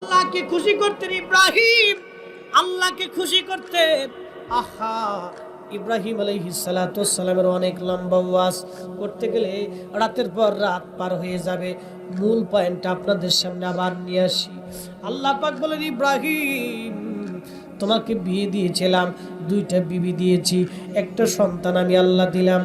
আল্লাহকে খুশি করতেন ইব্রাহিম, আল্লাহকে খুশি করতেন। আহা, ইব্রাহিম আলাইহিস সালাতু ওয়াস সালামের অনেক লম্বা ওয়াজ করতে গেলে রাতের পর রাত পার হয়ে যাবে। মূল পয়েন্ট আপনাদের সামনে আবার নিয়ে আসি। আল্লাহ পাক বলেন, ইব্রাহিম তোমাকে বিয়ে দিয়েছিলাম, দুইটা বিবি দিয়েছি, একটা সন্তান আমি আল্লাহ দিলাম।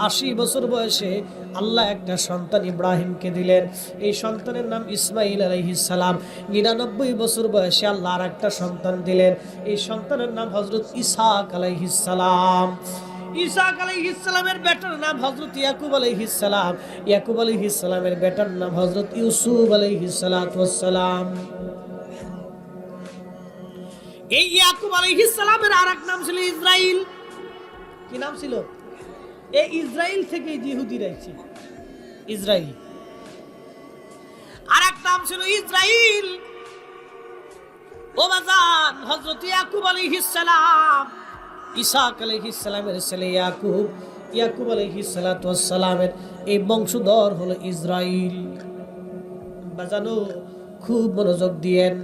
৮০ বছর বয়সে আল্লাহ একটা সন্তান ইব্রাহিমকে দিলেন। এই সন্তানের নাম ইসমাইল আলাইহিস সালাম। ৯৯ বছর বয়সে আল্লাহ আর একটা সন্তান দিলেন। এই সন্তানের নাম হযরত ইসহাক আলাইহিস সালাম। ইসহাক আলাইহিস সালামের বেটার নাম হযরত ইয়াকুব আলাইহিস সালাম। ইয়াকুব আলাইহিস সালামের বেটার নাম হযরত ইউসুফ আলাইহিস সালাতু ওয়াস সালাম। এই ইয়াকুব আলাইহিস সালামের আরেক নাম ছিল ইসরাইল। কি নাম ছিল? এই ইসরাইল থেকে ইহুদিরা এসেছে, ইসরাইল। আরেক নাম ছিল ইসরাইল। ও বাজান, হযরত ইয়াকুব আলাইহিস সালাম, ইসহাক আলাইহিস সালামের ছেলে ইয়াকুব, ইয়াকুব আলাইহিস সালাতু ওয়াস সালামের এই বংশধর হলো ইসরাইল। বাজানো, খুব মনোযোগ দিয়েন।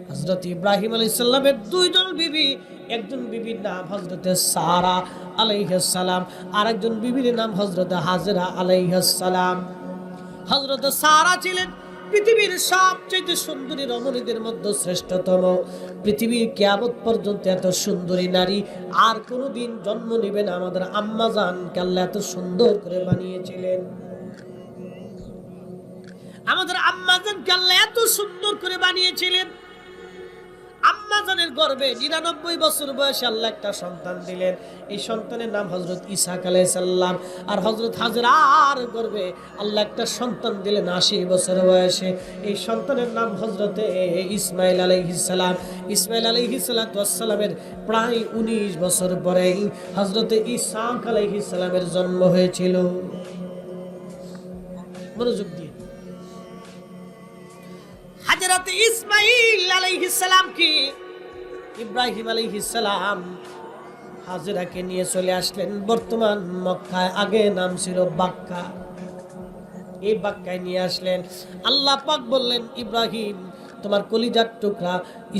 হযরত ইব্রাহিম আলাইহিস সালামের দুইজন বিবি, একজন বিবির নাম হযরত সারা আলাইহিস সালাম, আরেকজন বিবির নাম হযরত হাজরা আলাইহিস সালাম। হযরত সারা ছিলেন পৃথিবীর সবচেয়ে সুন্দরী রমণীদের মধ্যে শ্রেষ্ঠতম। পৃথিবীর কিয়ামত পর্যন্ত এত সুন্দরী নারী আর কোনোদিন জন্ম নেবে না। আমাদের আম্মা জানকে আল্লাহ এত সুন্দর করে বানিয়েছিলেন। আমাদের আম্মা জানকে আল্লাহ এত সুন্দর করে বানিয়েছিলেন। আম্মা জানের গর্ভে ৯৯ বছর বয়সে আল্লাহ একটা সন্তান দিলেন। এই সন্তানের নাম হযরত ইসহাক আলাইহিস সালাম। আর হযরত হাজরার গর্ভে আল্লাহ একটা সন্তান দিলেন ৮০ বছর বয়সে। এই সন্তানের নাম হযরত ইসমাইল আলাইহিস সালাম। ইসমাইল আলাইহিস সালাতু ওয়াস সালামের প্রায় ১৯ বছর পরে হযরত ইসহাক আলাইহিস সালামের জন্ম হয়েছিল। মনোযোগ দিয়ে, হযরত ইসমাইল আলাইহিস সালাম কি ইব্রাহিম আলাইহিস সালাম হাজরাকে নিয়ে চলে আসলেন বর্তমান মক্কায়। আগে নাম ছিল বাক্কা। এই বাক্কায় নিয়ে আসলেন। আল্লাহ পাক বললেন, ইব্রাহিম তোমার কলিজার টুকরা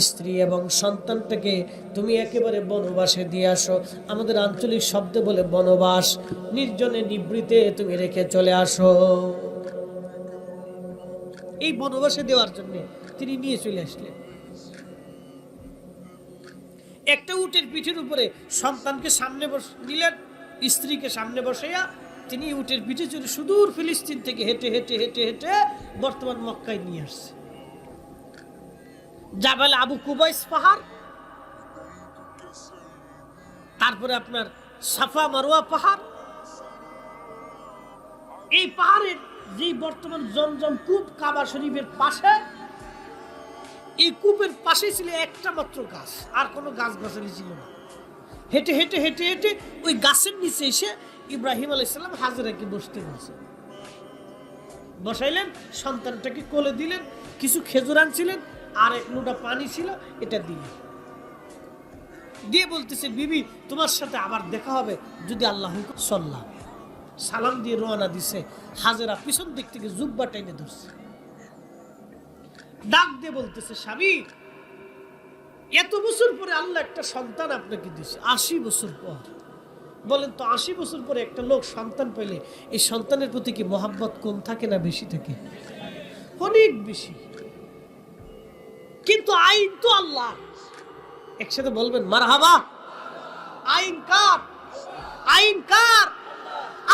স্ত্রী এবং সন্তানটাকে তুমি একেবারে বনবাসে দিয়ে আসো। আমাদের আঞ্চলিক শব্দে বলে বনবাস। নির্জনে নিবৃতে তুমি রেখে চলে আসো। এই বনবাসে দেওয়ার জন্য তিনি নিয়ে চলে আসলেন। একটা উটের পিঠের উপরে সন্তানকে সামনে দিলেন, স্ত্রীকে সামনে বসাইয়া তিনি উটের পিঠে চড়ে সুদূর ফিলিস্তিন থেকে হেঁটে হেঁটে হেঁটে হেঁটে বর্তমান মক্কায় নিয়ে আসছে। জাবাল আবু কুবাইস পাহাড়, তারপরে আপনার সাফা মারওয়া পাহাড়। এই পাহাড়ের যে বর্তমান জমজম কূপ কাবা শরীফের পাশে, এই কূপের পাশে ছিল একটা মাত্র গাছ, আর কোনো গাছ গাছালি ছিল না। হেঁটে হেঁটে হেঁটে হেঁটে ওই গাছের নিচে এসে ইব্রাহিম আলাইহিস সালাম হাজরাকে বসতে বসাইলেন, সন্তানটাকে কোলে দিলেন, কিছু খেজুর আনছিলেন, আর এক লোটা পানি ছিল, এটা দিলেন। দিয়ে বলতেছে, বিবি তোমার সাথে আবার দেখা হবে যদি আল্লাহ হুকুম। সাল্লাম সালাম দিয়ে রওনা দিছে। হাজেরা পিছন দিক থেকে জুব্বা টেনে ধরছে, ডাক দিয়ে বলতেছে, স্বামী এত বছর পরে আল্লাহ একটা সন্তান আপনাকে দিছে, ৮০ বছর পর। বলেন তো ৮০ বছর পরে একটা লোক সন্তান পেলে এই সন্তানের প্রতি কি মহাব্বত কম থাকে না বেশি থাকে? অনেক বেশি। কিন্তু আইন তো আল্লাহ। একসাথে বলবেন মারহাবা। আইন কার? আইন কার?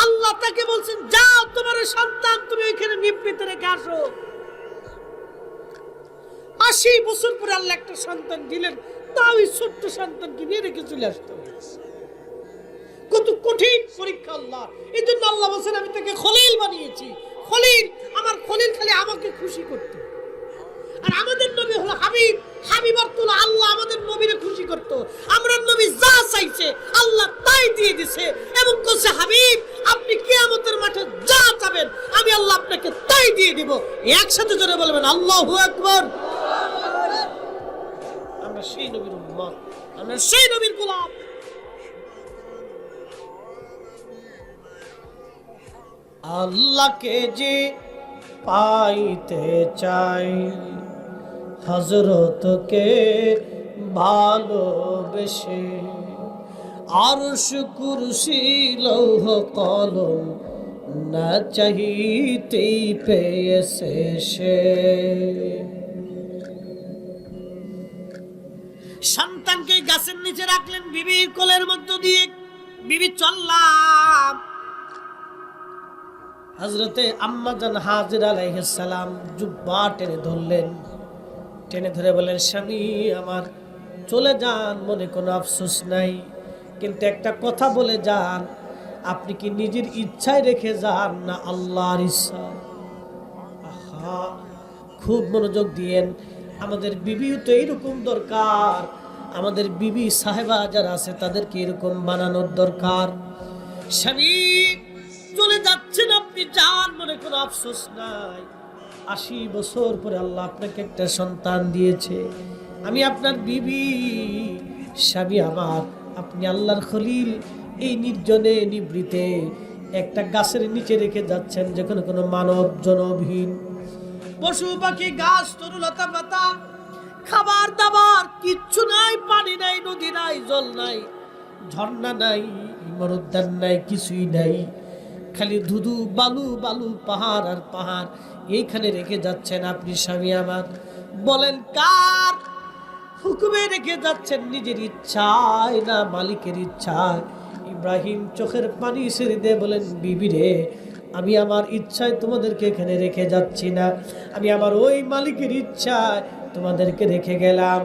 আল্লাহ তাকে বলছেন, যাও তোমার সন্তান তুমি এখানে নিবৃতে রেখে আসো। ৮০ বছর পরে আল্লাহ একটা সন্তান দিলেন, তাও এই ছোট্ট সন্তানকে নিয়ে রেখে চলে আসতে হবে। কত কঠিন পরীক্ষা আল্লাহ। এই জন্য আল্লাহ বলছেন, আমি তাকে খলিল বানিয়েছি। খলিল, আমার খলিল খালি আমাকে খুশি করত। আর আমাদের নবী হলো হাবিব। হাবিব অর্থ আল্লাহ আমাদের নবীরে খুশি করত। আমরা নবী যা চাইছে আল্লাহ তাই দিয়ে দিছে, এবং বলছে, হাবিব আপনি কিয়ামতের মাঠে যা চাবেন আমি আল্লাহ আপনাকে তাই দিয়ে দিব। একসাথে জোরে বলবেন আল্লাহু আকবার। আমরা সেই নবীর উম্মত, আমরা সেই নবীর গোলাম। আল্লাহকে যে পাইতে চাই হযরতকে ভালোবেসে। আরশ কুরসি লৌহ কলম না চাহিতেই পেয়েছে সে। সন্তানকে গাছের নিচে রাখলেন বিবির কোলের মধ্য দিয়ে। বিবি চললাম। হযরতে আম্মাজান হাজেরা আলাইহিস সালাম জুব্বা টেনে ধরলেন। টেনে ধরে বলেন, স্বামী আমার চলে যান, মনে কোনো আফসোস নাই, কিন্তু একটা কথা বলে যান, আপনি কি নিজের ইচ্ছায় রেখে যান না আল্লাহর ইচ্ছায়? আহা, খুব মনোযোগ দিয়েন। আমাদের বিবিও তো এইরকম দরকার। আমাদের বিবি সাহেবা যারা আছে তাদেরকে এরকম বানানোর দরকার। স্বামী চলে যাচ্ছেন, আপনি যান, মনে কোনো আফসোস নাই। 80 বছর পরে আল্লাহ আপনাকে একটা সন্তান দিয়েছে। আমি আপনার বিবি। স্বামী আমার, আপনি আল্লাহর খলিল এই নির্জনে নিবৃতে একটা গাছের নিচে রেখে যাচ্ছেন, যেখানে কোনো মানব জনহীন, পশু পাখি গাছ তরুলতা পাতা, খাবার দাবার কিচ্ছু নাই, পানি নাই, নদী নাই, জল নাই, ঝর্ণা নাই, মরুদ্যান নাই, কিছুই নাই, খালি ধুধু বালু বালু, পাহাড় আর পাহাড়। এইখানে রেখে যাচ্ছেন আপনি স্বামী আমার। বলেন কার হুকুমে রেখে যাচ্ছেন? নিজের ইচ্ছায় না মালিকের ইচ্ছায়? ইব্রাহিম চোখের পানি ছেড়ে দিয়ে বলেন, বিবি রে, আমি আমার ইচ্ছায় তোমাদেরকে এখানে রেখে যাচ্ছি না, আমি আমার ওই মালিকের ইচ্ছায় তোমাদেরকে রেখে গেলাম।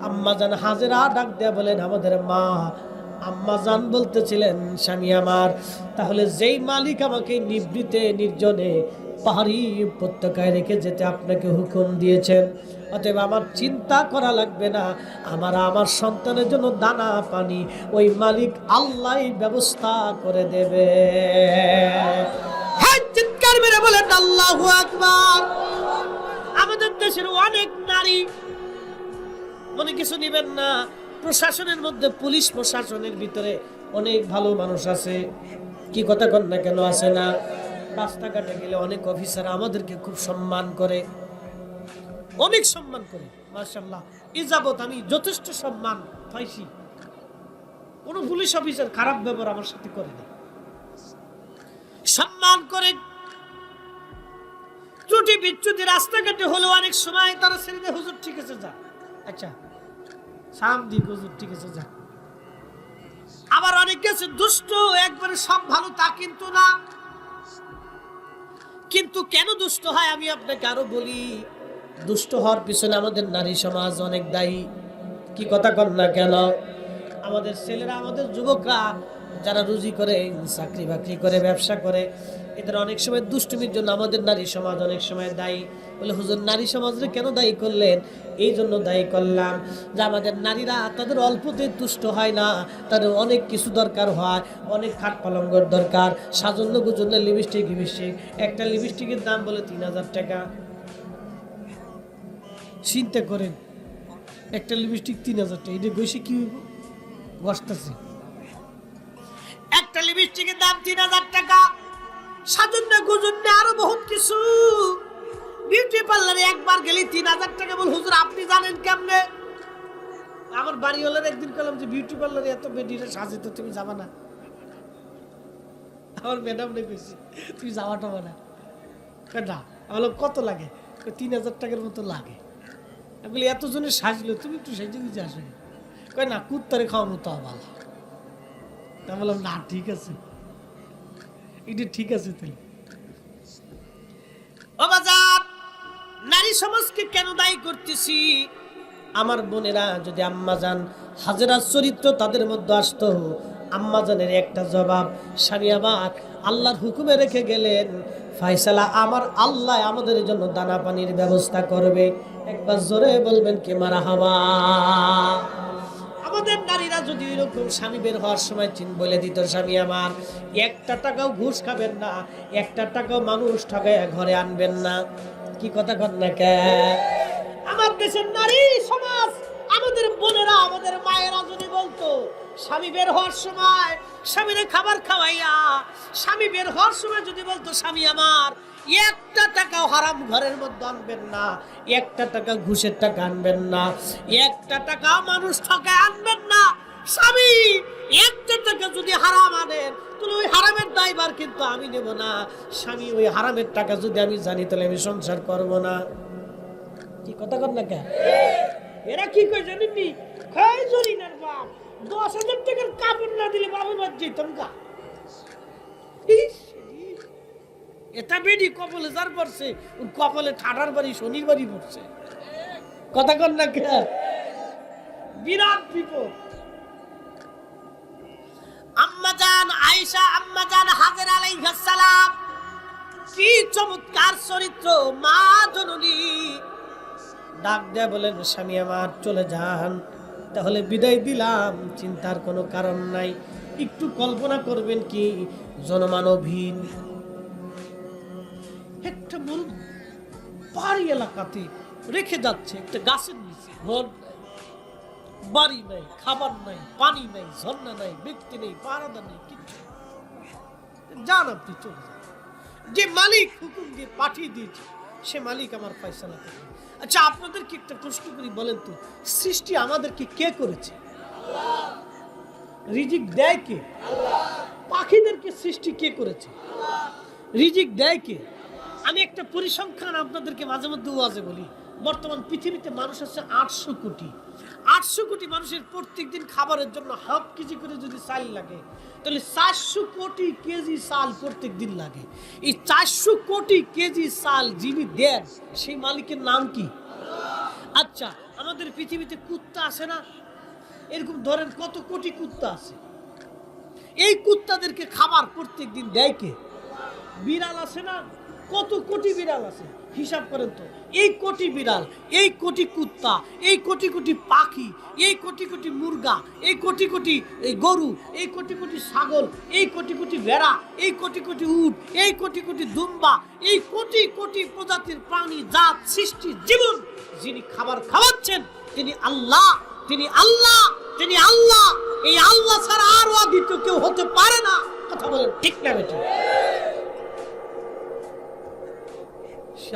আম্মাজান হাজেরা ডাক দেয়া বলেন, আমাদের মা। আম্মাজান বলতেছিলেন, স্বামী আমার, তাহলে যেই মালিক আমাকে নিবৃতে নির্জনে পাহাড়ি উপত্যকায় রেখে যেতে আপনাকে হুকুম দিয়েছেন, অতএব আমার চিন্তা করা লাগবে না, আমার সন্তানের জন্য দানা পানি ওই মালিক আল্লাহ ব্যবস্থা করে দেবে। হ্যাঁ, চিৎকার মেরে বলেন আল্লাহু আকবার। আমাদের দেশের অনেক নারী, মনে কিছু নিবেন না, প্রশাসনের মধ্যে, পুলিশ প্রশাসনের ভিতরে অনেক ভালো মানুষ আছে, কি কথা কন না কেন আছে না? রাস্তাঘাটে গেলে অনেক অফিসার আমাদেরকে খুব সম্মান করে, অনেক সম্মান করে, মাশাআল্লাহ। এই যাবত আমি যথেষ্ট সম্মান পাইছি। কোন পুলিশ অফিসার খারাপ ব্যবহার আমার সাথে করে না, সম্মান করে। ত্রুটি বিচ্যুতি রাস্তাঘাটে হলেও অনেক সময় তারা ছেড়ে দেয়, হুজুর ঠিক আছে যা, আচ্ছা সাম দি হুজুর ঠিক আছে যা। আবার অনেকে আছে দুষ্ট, একবারে সব ভালো তা কিন্তু না। কিন্তু কেন দুষ্ট হয় আমি আপনাকে আরো বলি। দুষ্ট হওয়ার পিছনে আমাদের নারী সমাজ অনেক দায়ী, কি কথা কন না কেন? আমাদের ছেলেরা, আমাদের যুবকরা যারা রুজি করে, চাকরি বাকরি করে, ব্যবসা করে, এদের অনেক সময় দুষ্টুমির জন্য আমাদের নারী সমাজ অনেক সময় দায়ী। বলে হুজুর নারী সমাজরে কেন দায়ী করলেন? এই জন্য দায়ী করলাম যে আমাদের নারীরা তাদের অল্পতে তুষ্ট হয় না, তাদের অনেক কিছু দরকার হয়, অনেক খাট পালঙ্গর দরকার, সাজন্য গুজন্য, লিপস্টিক। একটা লিপস্টিকের দাম বলে 3000 টাকা। চিন্তা করেন, একটা লিপস্টিক 3000 টাকা, এটা গেছে কি বসতেছে? একটা লিপস্টিকের দাম 3000 টাকা, সাজন্য গুজন্য আরো বহুত কিছু। বিউটি পার্লারে একবার গেলে 3000 টাকা। বল হুজুর আপনি জানেন কেমনে? আমার বাড়িওয়ালার একদিন বললাম যে বিউটি পার্লারে এত বেডিরে সাজে তো তুমি যাবা না? আমার ম্যাডাম কইছি তুই যাওয়াটা না। না বললাম কত লাগে? 3000 টাকার মতো লাগে। আমি বলি এতজনে সাজলো, তুমি একটু সেজে গুজে আসো। কয় না, কুত্তারে খাওয়ানো তো ভালো। তা বললাম না ঠিক আছে, এটা ঠিক আছে। তাহলে ও বাজার, নারী সমাজকে কেন দায়ী করতেছি? আমার বোনেরা, যদি আম্মাজান হাজেরার চরিত্র তাদের মধ্যে আসতো, আম্মাজানের একটা জবাব, স্বামী আমার আল্লাহর হুকুমে রেখে গেলেন, ফায়সালা আমার আল্লাহ আমাদের জন্য দানা পানির ব্যবস্থা করবে। একবার জোরে বলবেন কি মারহাবা। আমাদের নারীরা যদি এরকম স্বামী বের হওয়ার সময় বলে দিত, স্বামী আমার 1 টাকাও ঘুষ খাবেন না, 1 টাকাও মানুষ ঠকায় ঘরে আনবেন না, কি কথা কন না কে? আমার দেশের নারী সমাজ আমাদের বোনেরা, আমাদের মায়েরা যদি বলতো স্বামী বের হওয়ার সময় স্বামীরে খাবার খাওয়াইয়া, স্বামী বের হওয়ার সময় যদি বলতো স্বামী আমার একটা টাকাও হারাম ঘরের মধ্যে আনবেন না, একটা টাকা ঘুষের টাকা আনবেন না, একটা টাকা মানুষ ঠকায় আনবেন না, স্বামী একটা টাকা যদি হারাম আনেন তাহলে ওই হারামের দায়ভার কিন্তু আমি নেব না। স্বামী ওই হারামের টাকা যদি আমি জানি তাহলে আমি সংসার করব না। কি কথা কর না কে? এরা কি কয় জানেননি? খাই জরিনার বাপ 10,000 টাকার কাপড় না দিলে বাবু বাদ যেতাম গা। এটা বেডি কপালে যার পড়ছে, ওর কপালে ঠাডার বাড়ি শনির বাড়ি পড়ছে। কথা কর না কে? বিরাট বিপদ। আম্মাজান আয়েশা, আম্মাজান হাজেরা আলাইহিস সালাম, কি চমৎকার চরিত্র, মা জননী। ডাক দেয়া বলেন স্বামী আমার চলে যান, তাহলে বিদায় দিলাম, চিন্তার কোনো কারণ নাই। একটু কল্পনা করবেন কি জনমানবহীন একটা মূল পাহাড়ি এলাকাতে রেখে যাচ্ছে একটা গাছের নিচে, বাড়ি নাই, খাবার নাই, পানি নাই, ঝর্ণা নাই, ব্যক্তি নেই, পাহারাদার নেই, কিচ্ছু। যান আপনি চলে যান, যে মালিক হুকুম দিয়ে পাঠিয়ে দিয়েছে সে মালিক আমার ফয়সালা করে। আচ্ছা আপনাদেরকে একটা প্রশ্ন করি, বলেন তো সৃষ্টি আমাদেরকে কে করেছে? রিজিক দেয় কে? পাখিদেরকে সৃষ্টি কে করেছে? রিজিক দেয় কে? আমি একটা পরিসংখ্যান আপনাদেরকে মাঝে মধ্যে ওয়াজে বলি। বর্তমান পৃথিবীতে মানুষ আছে 800 কোটি। 800 কোটি মানুষের প্রত্যেক দিন খাবারের জন্য হাফ কেজি করে যদি চাল লাগে, তাহলে 400 কোটি কেজি চাল প্রত্যেক দিন লাগে। এই 400 কোটি কেজি চাল যিনি দেন সেই মালিকের নাম কি? আচ্ছা আমাদের পৃথিবীতে কুত্তা আছে না? এরকম ধরেন কত কোটি কুত্তা আছে। এই কুত্তাদেরকে খাবার প্রত্যেক দিন দেয় কে? বিড়াল আছে না? কত কোটি বিড়াল আছে, হিসাব করেন তো। এই কোটি বিড়াল, এই কোটি কুত্তা, এই কোটি কোটি পাখি, এই কোটি কোটি মুরগা, এই কোটি কোটি এই গরু, এই কোটি কোটি ছাগল, এই কোটি কোটি ভেড়া, এই কোটি কোটি উট, এই কোটি কোটি দুম্বা, এই কোটি কোটি প্রজাতির প্রাণী জাত সৃষ্টি জীবন যিনি খাবার খাওয়াচ্ছেন তিনি আল্লাহ, তিনি আল্লাহ, তিনি আল্লাহ। এই আল্লাহ ছাড়া আর দ্বিতীয় কেউ হতে পারে না। কথা বলেন ঠিক না বেটি?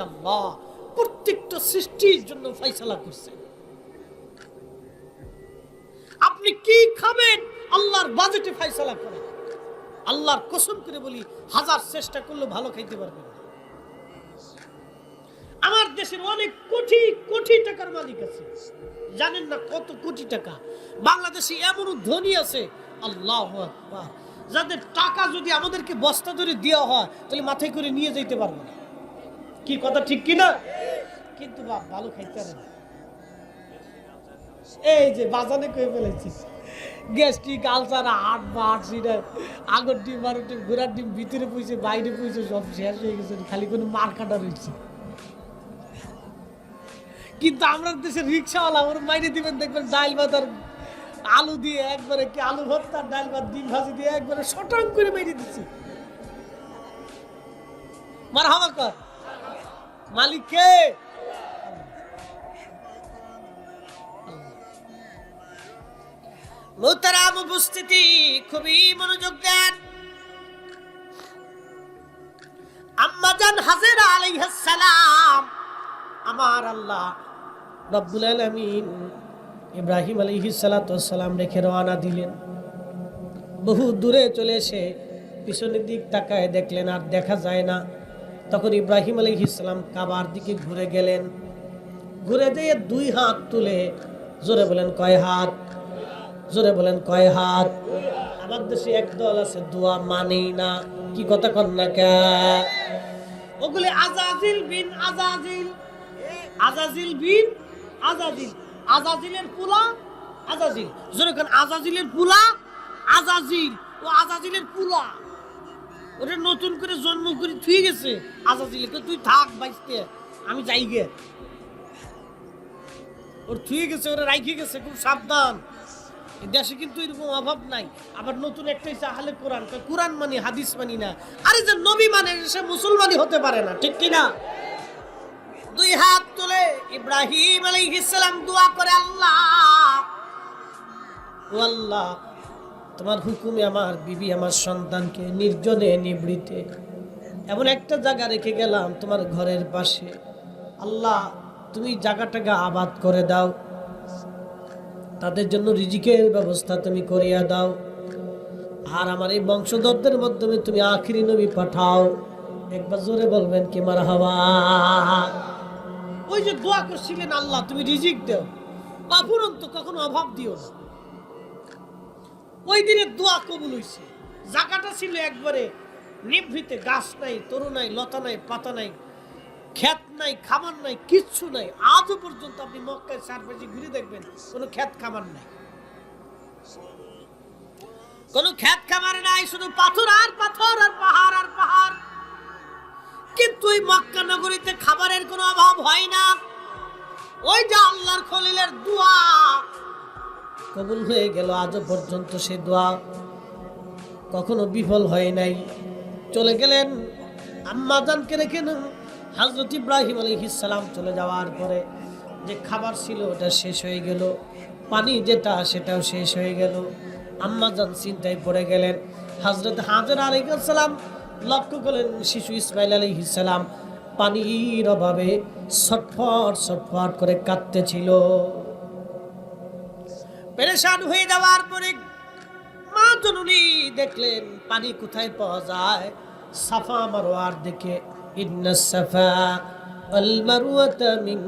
আল্লাহ প্রত্যেকটা সৃষ্টির জন্য ফয়সালা করছেন। আপনি কি খাবেন আল্লাহর বাজেটে ফয়সালা করেন। আল্লাহর কসম করে বলি হাজার চেষ্টা করলে ভালো খাইতে পারবেন না। আমার দেশের অনেক কোটি কোটি টাকার মালিক আছে, জানেন না কত কোটি টাকা। বাংলাদেশে এমন ধনী আছে আল্লাহু আকবার, যাদের টাকা যদি আমাদেরকে বস্তা ধরে দেওয়া হয় তাহলে মাথায় করে নিয়ে যেতে পারবো না। কি কথা ঠিক কিনা? কিন্তু বাপ ভালো খাইতে পারে না। এই যে বাজানে কয়ে ফেলেছি গ্যাস্ট্রিক, আলসার, হার্ট বার্ট, আগর ডিম, বারো ডিম, ঘোড়ার ডিম, ভিতরে পয়সে বাইরে পয়সে সব শেষ হয়ে গেছে, খালি কোনো মার কাটা রয়েছে। কিন্তু আমরা দেশের রিক্সাওয়ালা ওর মাইনে দিবেন, দেখবেন ডাল ভাত আর আলু দিয়ে একবারে, কি আলু ভর্তা, ডাল ভাত, ডিম ভাজি দিয়ে একবারে শটাং করে মেরে দিচ্ছি। মারহাবা কর মালিক কে? মুহতারাম উপস্থিতি, খুবই মনোযোগ দেন। আম্মাজান হাজেরা আলাইহিস সালাম, আমার আল্লাহ রব্বুল আলামিন ইব্রাহিম আলাইহিস সালাতু ওয়াস সালাম রেখে রওনা দিলেন। বহু দূরে চলে এসে পিছনের দিক তাকায় দেখলেন আর দেখা যায় না। তখন ইব্রাহিম আলাইহিস সালাম কাবার দিকে ঘুরে গেলেন। ঘুরে দিয়ে 2 হাত তুলে জোরে বলেন কয় হাত? জোরে বলেন কয় হাত? আমার দেশে একদল আছে দোয়া মানেই না। কি কথা কন না কে? ওগুলি আজাজিল বিন আজাজিল, আজাজিল বিন আজাজিল, আজাজিলের পুলা আজাজিল। জোরে কোন আজাজিলের পুলা আজাজিল, ও আজাজিলের পুলা। ওটা নতুন করে জন্ম করে থুয়ে গেছে আজাজিলকে, তুই থাক বাইসতে, আমি যাই গে। ওর থুয়ে গেছে, ওরা রাইখে গেছে, খুব সাবধান। দেশে কিন্তু এরকম অভাব নাই। আবার নতুন একটা হচ্ছে আহলে কোরআন, কোরআন মানি হাদিস মানি না। আরে যে নবী মানে সে মুসলমানই হতে পারে না, ঠিক কিনা? 2 হাত তুলে ইব্রাহিম আলাইহিস সালাম দোয়া করে, আল্লাহ ও আল্লাহ, তোমার হুকুমে আমার বিবি আমার সন্তানকে নির্জনে নিবৃতে এমন একটা জায়গা রেখে গেলাম তোমার ঘরের পাশে। আল্লাহ, তুমি জায়গাটাকে আবাদ করে দাও, তাদের জন্য রিজিকের ব্যবস্থা তুমি করিয়া দাও, আর আমার এই বংশধরদের মাধ্যমে তুমি আখিরি নবী পাঠাও। একবার জোরে বলবেন কি মারহাবা। ওই যে দোয়া করছিলেন, আল্লাহ তুমি রিজিক দাও, অফুরন্ত কখনো অভাব দিও না, ওই দিনের দোয়া কবুল হইছে। জায়গাটা ছিল একবারে নিভৃতে, গাছ নাই, তরু নাই, লতা নাই, পাতা নাই, ক্ষেত নাই, খামার নাই, কিচ্ছু নাই। আজও পর্যন্ত আপনি মক্কায় চারপাশে ঘুরে দেখবেন কোনো ক্ষেত খামার নাই, কোনো ক্ষেত খামার নাই, শুধু পাথর আর পাথর আর পাহাড় আর পাহাড়। কিন্তু ওই মক্কা নগরীতে খাবারের কোনো অভাব হয় না। ওই যে আল্লাহর খলিলের দোয়া কবুল হয়ে গেল, আজও পর্যন্ত সে দোয়া কখনো বিফল হয় নাই। চলে গেলেন আম্মা জানকে রেখে না, হযরত ইব্রাহিম আলাইহিস সালাম চলে যাওয়ার পরে যে খাবার ছিল ওটা শেষ হয়ে গেল, পানি যেটা সেটাও শেষ হয়ে গেল। আম্মা জান চিন্তায় পড়ে গেলেন। হযরত হাজরা আলাইহিস সালাম লক্ষ্য করলেন শিশু ইসমাইল আলাইহিস সালাম পানির অভাবে ছটফট ছটফট করে কাঁদতেছিল। পেরেশান হয়ে যাওয়ার পরে মা জননী দেখলেন পানি কোথায় পাওয়া যায়, সাফা মারওয়ার দিকে। ইন্নাস সাফা ওয়াল মারওয়াতা মিন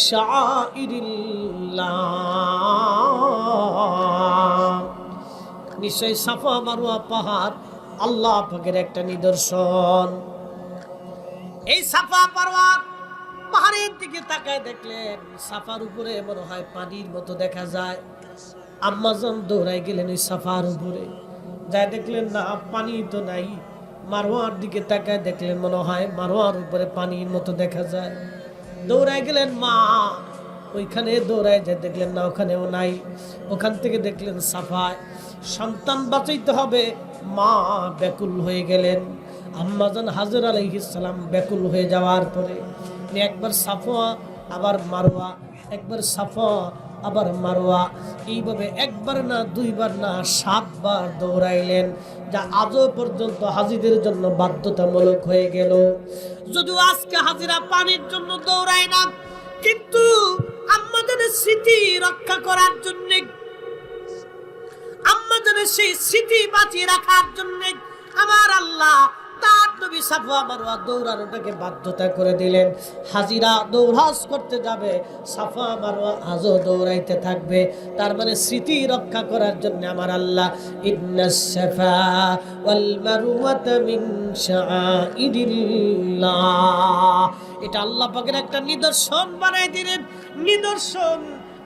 শাআইরিল্লাহ, নিশ্চয় সাফা মারওয়া পাহাড় আল্লাহ পাকের একটা নিদর্শন। এই সাফা মারওয়া পাহাড়ের দিকে তাকায় দেখলেন সাফার উপরে মনে হয় পানির মতো দেখা যায়। আম্মাজান দৌড়াই গেলেন ওই সাফার উপরে, যাই দেখলেন না পানি তো নাই। মারওয়ার দিকে তাকায় দেখলেন মনে হয় মারওয়ার উপরে পানির মতো দেখা যায়। দৌড়াই গেলেন মা ওইখানে, দৌড়ায় যায় দেখলেন না ওখানেও নাই। ওখান থেকে দেখলেন সাফায়। সন্তান বাঁচাইতে হবে, মা ব্যাকুল হয়ে গেলেন। আম্মাজান হাজরা আলাইহিস সালাম ব্যাকুল হয়ে যাওয়ার পরে একবার সাফা আবার মারওয়া, একবার সাফা আবার মারওয়া, এইভাবে একবার না দুইবার না 7 বার দৌড়াইলেন, যা আজও পর্যন্ত হাজিদের জন্য বাধ্যতামূলক হয়ে গেল। যদিও আজকে হাজিরা পানির জন্য দৌড়ায় না, কিন্তু আমাদের স্মৃতি রক্ষা করার জন্য, আমাদের সেই স্মৃতি বাঁচিয়ে রাখার জন্য আমার আল্লাহ তার নবী সাফা মারওয়া দৌড়ানোটাকে বাধ্যতা করে দিলেন। হাজিরা দৌড়াস করতে যাবে, সাফা মারওয়া আজও দৌড়াইতে থাকবে। তার মানে স্মৃতি রক্ষা করার জন্য আমার আল্লাহ ইন্নাস সাফা ওয়াল মারওয়াতা মিন শাআইরিল্লাহ, এটা আল্লাহ পাকের একটা নিদর্শন বানাই দিলেন। নিদর্শন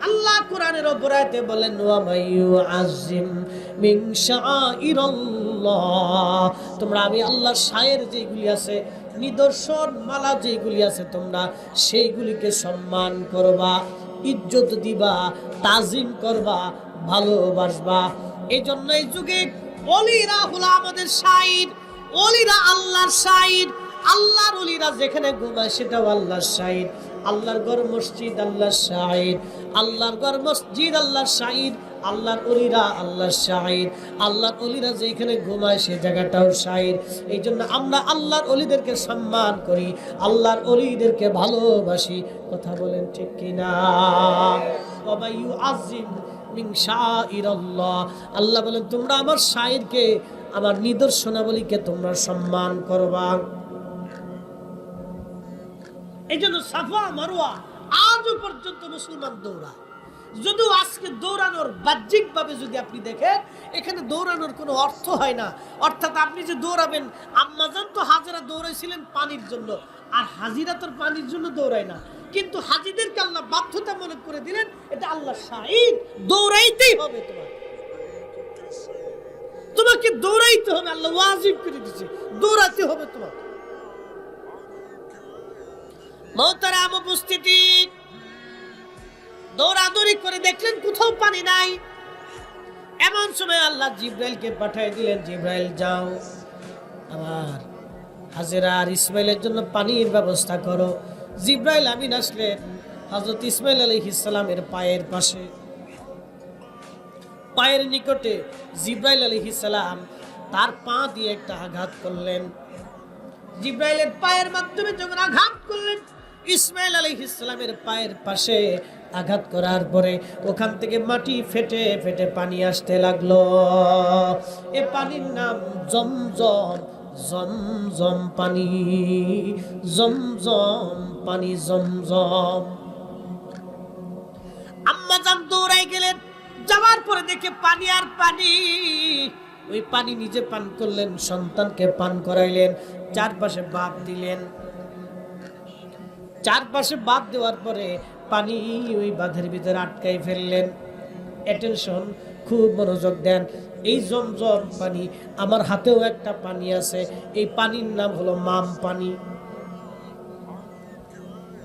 আল্লাহ কোরআনের ওপর আয়াতে বলেন ওয়া মাইয়ু আযিম মিন শাআইরিল্লাহ, তোমরা আমি আল্লাহর শায়ের যেগুলি আছে, নিদর্শন মালা যেগুলি আছে, তোমরা সেইগুলিকে সম্মান করবা, ইজ্জত দিবা, তাজিম করবা, ভালোবাসবা। এই জন্য এই যুগে ওলিরা হলো আমাদের শাইর, ওলিরা আল্লাহর শাইর। আল্লাহর ওলিরা যেখানে ঘুমায় সেটাও আল্লাহর শাইর। আল্লাহর ঘর মসজিদ আল্লাহর শাইর, আল্লাহর ঘর মসজিদ আল্লাহর শাইর, আল্লাহর ওলিরা আল্লাহর শাইর। আল্লাহর ওলিরা যেখানে ঘুমায় সে জায়গাটাও শাইর। এই জন্য আমরা আল্লাহর ওলিদেরকে সম্মান করি, আল্লাহর ওলিদেরকে ভালোবাসি। কথা বলেন ঠিক কিনা? ওয়া মাইয়ু আযিম মিন শাআইরিল্লাহ, আল্লাহ বলেন তোমরা আমার শাইরকে, আমার নিদর্শনাবলীকে তোমরা সম্মান করবা। এই জন্য সাফা মারওয়া আজও পর্যন্ত মুসলমান দৌড়ায়। যদিও আজকে দৌড়ানোর বাহ্যিকভাবে যদি আপনি দেখেন, এখানে দৌড়ানোর কোনো অর্থ হয় না। অর্থাৎ আপনি যে দৌড়াবেন, আম্মাজান তো হাজিরা দৌড়াইছিলেন পানির জন্য, আর হাজিরা তোর পানির জন্য দৌড়ায় না। কিন্তু হাজিদেরকে আল্লাহ বাধ্যতামূলক করে দিলেন, এটা আল্লাহ শাহিদ, দৌড়াইতেই হবে, তোমাকে দৌড়াইতে হবে। আল্লাহ ওয়াজিব করে দিয়েছে, দৌড়াতে হবে তোমাকে। মোহতারাম উপস্থিতি, দৌড়াদৌড়ি করে দেখলেন কোথাও পানি নাই। এমন সময় আল্লাহ জিব্রাইলকে পাঠিয়ে দিলেন, জিব্রাইল যাও আমার হাজেরা আর ইসমাইলের জন্য পানির ব্যবস্থা করো। জিব্রাইল আমিন আসলেন হযরত ইসমাইল আলাইহিস সালামের পায়ের পাশে। পায়ের নিকটে জিব্রাইল আলাইহিস সালাম তার পা দিয়ে একটা আঘাত করলেন। জিব্রাইলের পায়ের মাধ্যমে যখন আঘাত করলেন, ইসমাইল আলাইহিস সালামের পায়ের পাশে আঘাত করার পরে ওখান থেকে মাটি ফেটে ফেটে পানি আসতে লাগলো। এ পানির নাম জমজম। জমজম পানি, জমজম পানি, জমজম। আম্মা জান দৌড়াই গেলেন, যাওয়ার পরে দেখে পানি আর পানি। ওই পানি নিজে পান করলেন, সন্তানকে পান করাইলেন, চারপাশে বাঁধ দিলেন। চারপাশে বাঁধ দেওয়ার পরে পানি ওই বাঁধের ভিতরে আটকাই ফেললেন। অ্যাটেনশন, খুব মনোযোগ দেন। এই জমজম পানি, আমার হাতেও একটা পানি আছে, এই পানির নাম হলো মাম পানি।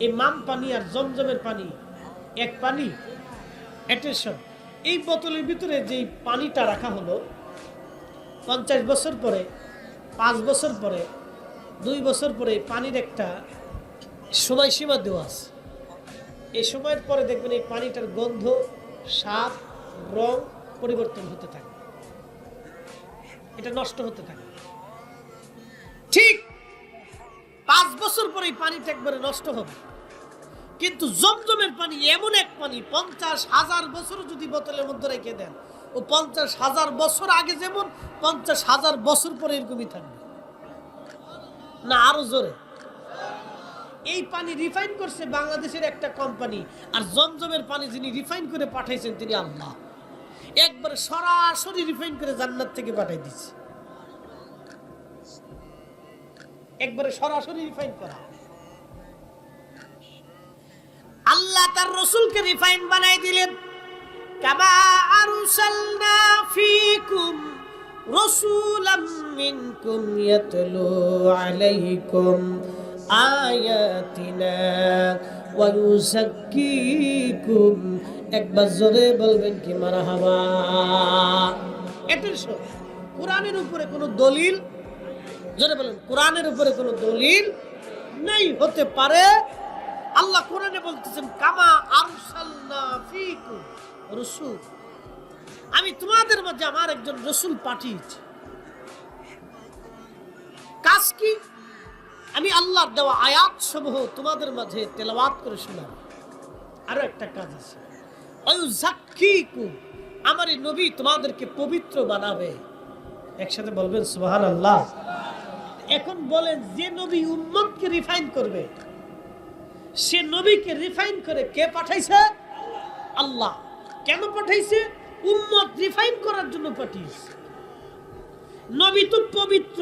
এই মাম পানি আর জমজমের পানি এক পানি। অ্যাটেনশন, এই বোতলের ভিতরে যে পানিটা রাখা হলো, 50 বছর পরে, 5 বছর পরে, 2 বছর পরে পানির একটা সময়সীমা দেওয়া আছে। এই সময়ের পরে দেখবেন এই পানিটার গন্ধ, স্বাদ, রং পরিবর্তন হতে থাকে, এটা নষ্ট হতে থাকে। ঠিক 5 বছর পরে এই পানিটা একবারে নষ্ট হবে। কিন্তু জমজমের পানি এমন এক পানি, 50,000 বছর যদি বোতলের মধ্যে রেখে দেন, ও 50,000 বছর আগে যেমন 50,000 বছর পরে এরকমই থাকবে। না আরো জোরে? এই পানি রিফাইন করছে বাংলাদেশের একটা কোম্পানি, আর জমজমের পানি যিনি রিফাইন করে পাঠাইছেন তিনি আল্লাহ। একবার সরাসরি রিফাইন করে জান্নাত থেকে পাঠাই দিচ্ছে, একবারে সরাসরি রিফাইন করা। আল্লাহ তার রাসূলকে রিফাইন বানাই দিলেন। কামা আরসালনা ফীকুম রাসূলাম মিনকুম ইয়াতলু আলাইকুম আয়াতিনা ওয়া ইউযাক্কিকুম। একবার জোরে বলবেন কি মারহাবা। এটা কোরআনের উপরে কোনো দলিল, জোরে বলেন, কোরআনের উপরে কোনো দলিল নাই। হতে পারে আল্লাহ কোরআনে বলতেছেন কামা আরসালনা ফীকুম রাসূল, আমি তোমাদের মাঝে আমার একজন রাসূল পাঠিয়েছি। কাজ কি? আমি আল্লাহর দেওয়া আয়াত সমূহ তোমাদের মাঝে তেলাওয়াত করে শোনাবো। আরো একটা কাজ আছে, ওয়ায়ুযাক্কিকুম, আমার এই নবী তোমাদেরকে পবিত্র বানাবে। একসাথে বলবেন সুবহানাল্লাহ। এখন বলেন, যে নবী উম্মতকে রিফাইন করবে, সে নবীকে রিফাইন করে কে পাঠাইছে? আল্লাহ। কেন পাঠাইছে? উম্মত রিফাইন করার জন্য পাঠিয়েছে। নবী তো পবিত্র,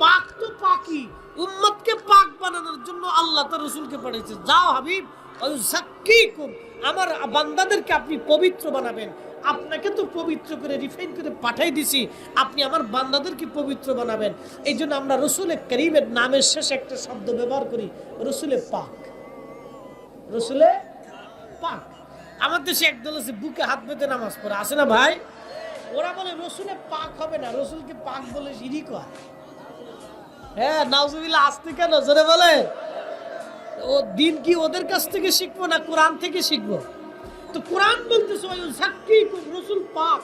পাক তো পাকি, উম্মতকে পাক বানানোর জন্য আল্লাহ তার রাসূলকে পাঠিয়েছে। যাও হাবিব, ওয়ায়ুযাক্কিকুম, আমার বান্দাদেরকে আপনি পবিত্র বানাবেন। আপনাকে তো পবিত্র করে রিফাইন করে পাঠাই দিছি, আপনি আমার বান্দাদেরকে পবিত্র বানাবেন। এই জন্য আমরা রাসূলে কারীমের নামের শেষে একটা শব্দ ব্যবহার করি, রাসূলে পাক। রাসূলে পাক। আমার দেশে একদল আছে বুকে হাত পেতে নামাজ পড়ে, আছে না ভাই? ওরা বলে রাসূলে পাক হবে না, রাসূলকে পাক বলে শিরিক হয়। হ্যাঁ, নাউজুবিল্লাহ। আসতে কেন জোরে বলে? ও দিন কি ওদের কাছ থেকে শিখবো না কোরআন থেকে শিখবো? তো কোরআন বলতেছে ওয়ায়ুযাক্কিকুম, রাসূল পাক।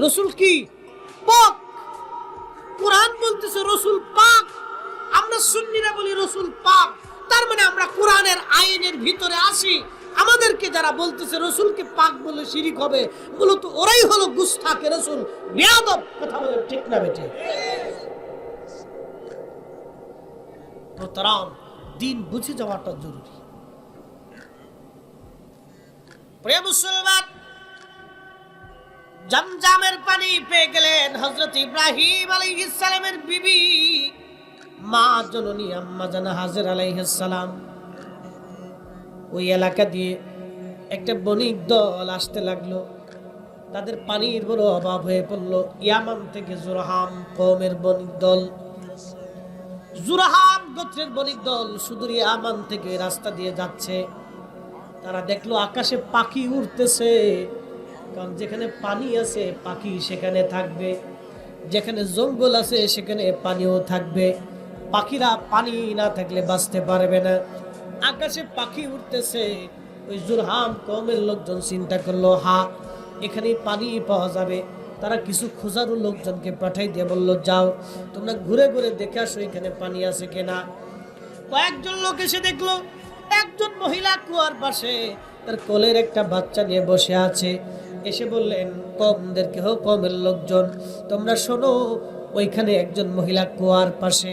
রাসূল কি? পাক। কোরআন বলতেছে রাসূল পাক। আমরা সুন্নিরা বলি রাসূল পাক, তার মানে আমরা কোরআনের আইনের ভিতরে আসি। আমাদেরকে যারা বলতেছে রাসূলকে পাক বলে শিরিক হবে, মূলত ওরাই হলো গুস্তাখে রাসূল, বেয়াদব। কথা বলে ঠিক না বেটে? মোহতারাম, দিন বুঝে যাওয়াটা জরুরি। প্রিয় মুসলমান, জমজমের পানি পেয়ে গেলেন হযরত ইব্রাহিম আলাইহিস সালামের বিবি, মা জননী আম্মা জানা হাজের আলাইহিস সালাম। ওই এলাকা দিয়ে একটা বণিক দল আসতে লাগলো। তাদের পানির বড় অভাব হয়ে পড়লো। ইয়ামান থেকে জুরহাম কওমের বণিক দল, জুরহাম গোত্রের বণিক দল সুদূর ইয়ামান থেকে রাস্তা দিয়ে যাচ্ছে। তারা দেখলো আকাশে পাখি উড়তেছে, কারণ যেখানে পানি আছে পাখি সেখানে থাকবে, যেখানে জঙ্গল আছে সেখানে পানিও থাকবে। পাখিরা পানি না থাকলে বাঁচতে পারবে না। আকাশে পাখি উঠতেছে। ওই জুরহাম কওমের লোকজন চিন্তা করলো, এখানে পানি পাওয়া যাবে। তারা কিছু খোঁজারও লোকজনকে পাঠাই দিয়ে বলল, যাও তোমরা ঘুরে ঘুরে দেখে আসো এখানে পানি আছে কিনা। কয়েকজন লোক এসে দেখলো একজন মহিলা কুয়ার পাশে তার কোলের একটা বাচ্চা নিয়ে বসে আছে। এসে বললেন, কমদের কেহ কমের লোকজন, তোমরা শোনো, ওইখানে একজন মহিলা কুয়ার পাশে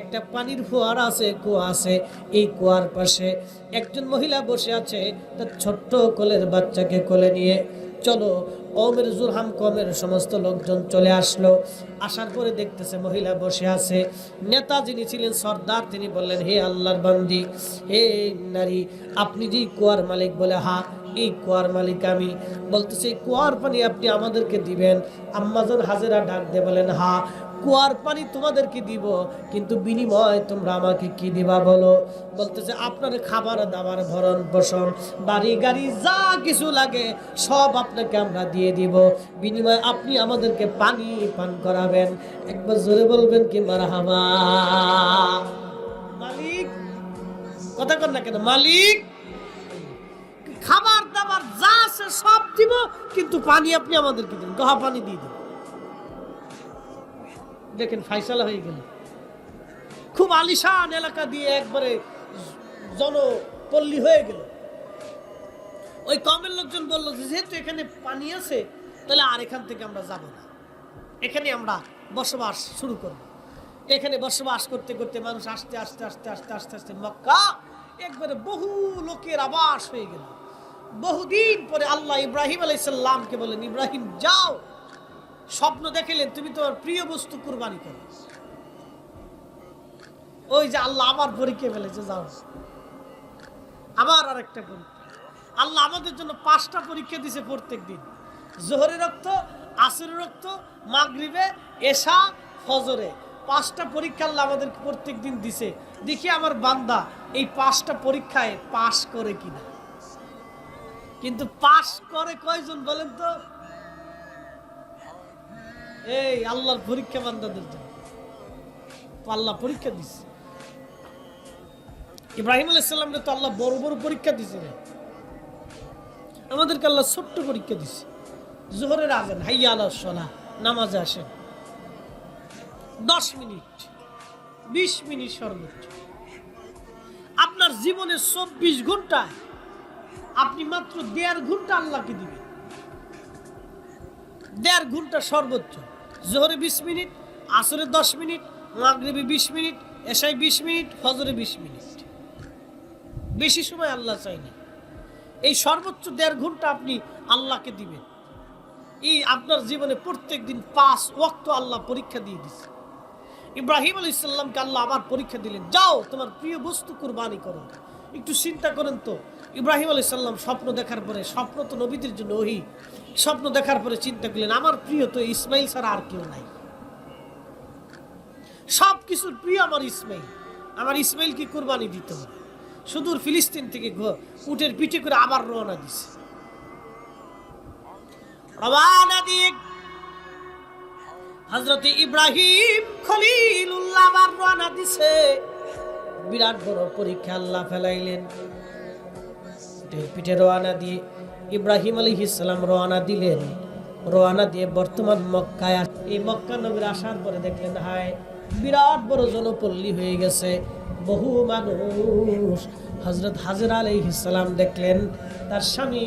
একটা পানির ফোয়ারা আছে, কুয়া আছে, এই কুয়ার পাশে একজন মহিলা বসে আছে তার ছোট্ট কোলের বাচ্চাকে কোলে নিয়ে। চলো। কওমের জুরহাম কওমের সমস্ত লোকজন চলে আসলো। আসার পরে দেখতেছে মহিলা বসে আছে। নেতা যিনি ছিলেন সর্দার, তিনি বললেন, হে আল্লাহর বান্দি, হে নারী, আপনি যে কুয়ার মালিক? বলে, হ্যাঁ, এই কুয়ার মালিক আমি। বলতেছে, কুয়ার পানি আপনি আমাদেরকে দিবেন? আম্মাজান হাজেরা ডাক দিয়ে বলেন, হ্যাঁ, কুয়ার পানি তোমাদেরকে দিব, কিন্তু বিনিময় তোমরা আমাকে কি দিবা বলো? বলতেছে, আপনার খাবার দাবার ভরণ পোষণ বাড়ি গাড়ি যা কিছু লাগে সব আপনাকে আমরা দিয়ে দিব, বিনিময়ে আপনি আমাদেরকে পানি পান করাবেন। একবার জোরে বলবেন কি মারহাবা। মালিক, কথা কর না কেন? মালিক, খাবার দাবার যা আছে সব দিব, কিন্তু পানি আপনি আমাদেরকে দিন, গহা পানি দিয়ে দিন। দেখেন ফাইসালা হয়ে গেল। খুব আলিশান এলাকা দিয়ে একবারে জনপল্লী হয়ে গেল। ওই কমের লোকজন বলল, যেহেতু এখানে পানি আছে, তাহলে আর এখান থেকে আমরা যাব না, এখানে আমরা বসবাস শুরু করব। এখানে বসবাস করতে করতে মানুষ আস্তে আস্তে আস্তে আস্তে আস্তে আস্তে মক্কা একবারে বহু লোকের আবাস হয়ে গেল। বহুদিন পরে আল্লাহ ইব্রাহিম আলাইহিস সালামকে বলেন, ইব্রাহিম যাও, স্বপ্ন দেখিলেন তুমি তোমার প্রিয় বস্তু কুরবানি করো। ওই যে আল্লাহ আবার পরীক্ষা ফেলেছে, যাও আবার আরেকটা পরীক্ষা। আল্লাহ আমাদের জন্য 5টা পরীক্ষা দিছে প্রত্যেক দিন। জোহরের রক্ত, আসরের রক্ত, মাগরিবে, এশা, ফজরে, 5টা পরীক্ষা আল্লাহ আমাদের প্রত্যেক দিন দিছে। দেখি আমার বান্দা এই 5টা পরীক্ষায় পাশ করে কিনা। কিন্তু পাশ করে কয়জন বলেন তো? এই আল্লাহর পরীক্ষা বান্দাদের জন্য আল্লাহ পরীক্ষা দিচ্ছে। ইব্রাহিম আলাইহিস সালামকে তো আল্লাহ বড় বড় পরীক্ষা দিছে, আমাদেরকে আল্লাহ ছোট্ট পরীক্ষা দিচ্ছে। জোহরের আজান, হাইয়া আলাস সালাহ, নামাজে আসেন, 10 মিনিট 20 মিনিট সর্বোচ্চ। আপনার জীবনে 24 ঘন্টায় আপনি মাত্র 1.5 ঘন্টা আল্লাহকে দিবেন। 1.5 ঘন্টা সর্বোচ্চ। জোহরে 20 মিনিট, আসরে 10 মিনিট, মাগরিবে 20 মিনিট, এশায় 20 মিনিট, ফজরে 20 মিনিট। বেশি সময় আল্লাহ চাইনি। এই সর্বোচ্চ 1.5 ঘন্টা আপনি আল্লাহকে দিবেন। এই আপনার জীবনে প্রত্যেক দিন 5 ওয়াক্ত আল্লাহ পরীক্ষা দিয়ে দিচ্ছে। ইব্রাহিম আলাইহিস সালামকে আল্লাহ আবার পরীক্ষা দিলেন, যাও তোমার প্রিয় বস্তু কুরবানি করো। একটু চিন্তা করেন তো, ইব্রাহিম আলাইহিস সালাম স্বপ্ন দেখার পরে, স্বপ্ন তো নবীদের জন্য ওহী, স্বপ্ন দেখার পরে চিন্তা করলেন, আমার প্রিয় তো ইসমাইল ছাড়া আর কেউ নাই, সব কিছুর প্রিয় আমার ইসমাইল, আমার ইসমাইলকে কুরবানি দিতে হবে। সুদূর ফিলিস্তিন থেকে উটের পিঠে করে আবার রওনা দিছে। রওনা দিয়ে হযরত ইব্রাহিম খলিলুল্লাহ আবার রওনা দিছে। বিরাট বড় পরীক্ষা আল্লাহ ফেলাইলেন। উটের পিঠে রওনা দিয়ে ইব্রাহিম আলাইহিস সালাম রওনা দিলেন। রওনা দিয়ে বর্তমান মক্কায়, এই মক্কা নগরী আসার পরে দেখলেন, হায় বিরাট বড় জনপল্লী হয়ে গেছে, বহু মানুষ। হযরত হাজরা আলাইহিস সালাম দেখলেন তার স্বামী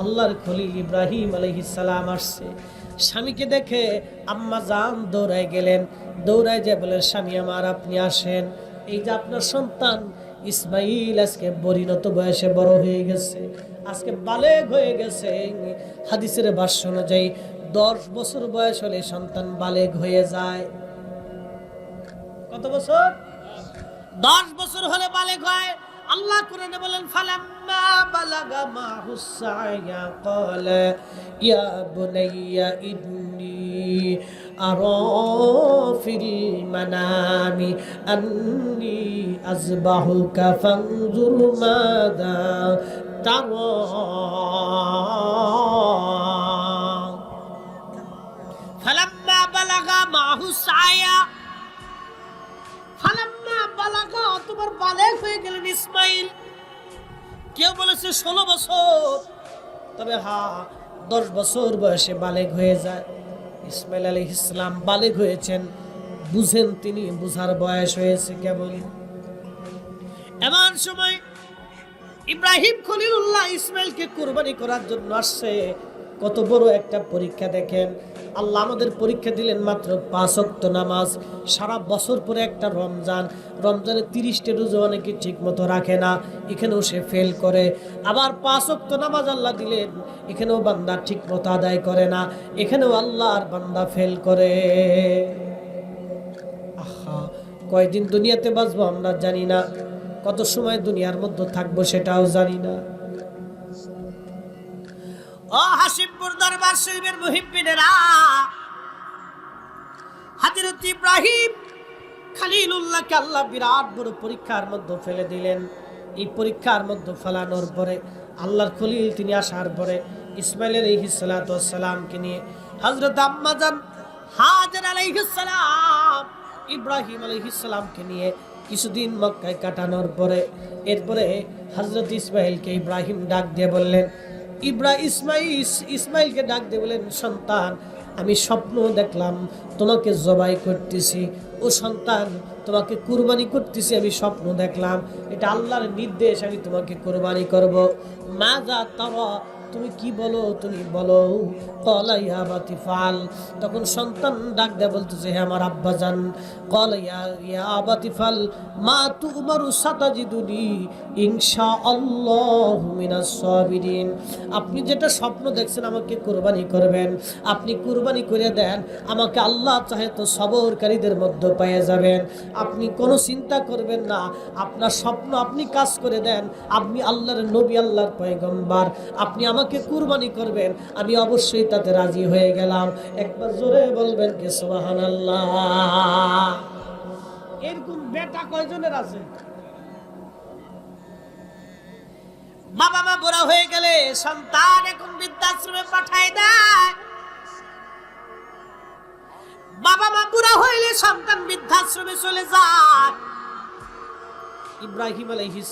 আল্লাহর খলিল ইব্রাহিম আলাইহিস সালাম আসছে। স্বামীকে দেখে আম্মা জান দৌড়ায় গেলেন। দৌড়ায় যে বলেন, স্বামী আমার আপনি আসেন, এই যে আপনার সন্তান ইসমাইল আজকে পরিণত বয়সে বড় হয়ে গেছে, আজকে বালেগ হয়ে গেছে। হাদিসের ভাষ্য অনুযায়ী 10 বছর বয়স হলে সন্তান বালেগ হয়ে যায়। কত বছর? 10 বছর হলে বালেগ হয়। আল্লাহ কোরআনে বলেন, ফালাম্মা বালাগা মাহুস সায়া ক্বালা ইয়া বুনাইয়া ইন্নী আরা ফিল মানামি আন্নী আযবাহুকা ফানজুর মাযা তারা। ফালাম্মা বালাগা মাহুস সায়া, ফালাম্মা বালাগা অতবার বালেগ হয়ে গেলেন ইসমাইল। কেউ বলেছে 16 বছর, তবে হ্যাঁ 10 বছর বয়সে বালেগ হয়ে যায়। ইসমাইল আলাইহিস সালাম বালেগ হয়েছেন, বুঝেন তিনি, বুঝার বয়স হয়েছে কেবল। এমন সময় ইব্রাহিম খলিলুল্লাহ ইসমাইলকে কুরবানি করার জন্য আসছে। কত বড় একটা পরীক্ষা দেখেন। আল্লাহ আমাদের পরীক্ষা দিলেন মাত্র 5 ওয়াক্ত নামাজ, সারা বছর পরে একটা রমজান। রমজানে 30টা রোজা অনেকে ঠিক মতো রাখে না, এখানেও সে ফেল করে। আবার 5 ওয়াক্ত নামাজ আল্লাহ দিলেন, এখানেও বান্দা ঠিক মতো আদায় করে না, এখানেও আল্লাহর বান্দা ফেল করে। আহা, কয়দিন দুনিয়াতে বাঁচবো আমরা জানি না, কত সময় দুনিয়ার মধ্যে থাকবো সেটাও জানি না। ও হাসিমপুর দরবার শরীফের মুহিব্বিনেরা, হযরত ইব্রাহিম খলিলুল্লাহকে আল্লাহ বিরাট বড় পরীক্ষার মধ্যে ফেলে দিলেন। এই পরীক্ষার মধ্যে ফেলানোর পরে আল্লাহর খলিল তিনি আসার পরে ইসমাইল আলাইহিস সালাতু ওয়াস সালামকে নিয়ে হযরত আম্মা জান হাজের আলাইহিস সালাম ইব্রাহিম আলাইহিস সালামকে নিয়ে কিছুদিন মক্কায় কাটানোর পরে এরপরে হযরত ইসমাইলকে ইব্রাহিম ডাক দিয়ে বললেন, ইসমাইলকে ডাক দিয়ে বলেন, সন্তান আমি স্বপ্ন দেখলাম তোমাকে জবাই করতেছি। ও সন্তান, তোমাকে কুরবানি করতেছি, আমি স্বপ্ন দেখলাম, এটা আল্লাহর নির্দেশ, আমি তোমাকে কুরবানি করব। মাযা তারা, তুমি কি বলো, তুমি বলো। ক্বালা ইয়া আবাতি ফাল, তখন সন্তান ডাক দেয়া বলতেছে, হে আমার আব্বাজান। ক্বালা ইয়া আবাতি ফাল মা তুমারু সাতাজিদুনি ইনশাআল্লাহু মিনাস সাবিরিন। আপনি যেটা স্বপ্ন দেখছেন আমাকে কুরবানি করবেন, আপনি কুরবানি করে দেন, আমাকে আল্লাহ চাহে তো সবরকারীদের মধ্যে পেয়ে যাবেন। আপনি কোনো চিন্তা করবেন না, আপনার স্বপ্ন আপনি কাজ করে দেন, আপনি আল্লাহর নবী, আল্লাহর পয়গম্বর, আপনি আমাকে কুরবানি করবেন, আমি অবশ্যই তাতে রাজি হয়ে গেলাম। একবার জোরে বলবেন কি সুবহানাল্লাহ। এরকম বেটা কয়জনের আছে? বাবা মা বুড়া হয়ে গেলে সন্তান এখন বৃদ্ধাশ্রমে পাঠায় দেয়। বাবা মা বুড়া হইলে সন্তান বৃদ্ধাশ্রমে চলে যায়। ইব্রাহিম আলাইহিস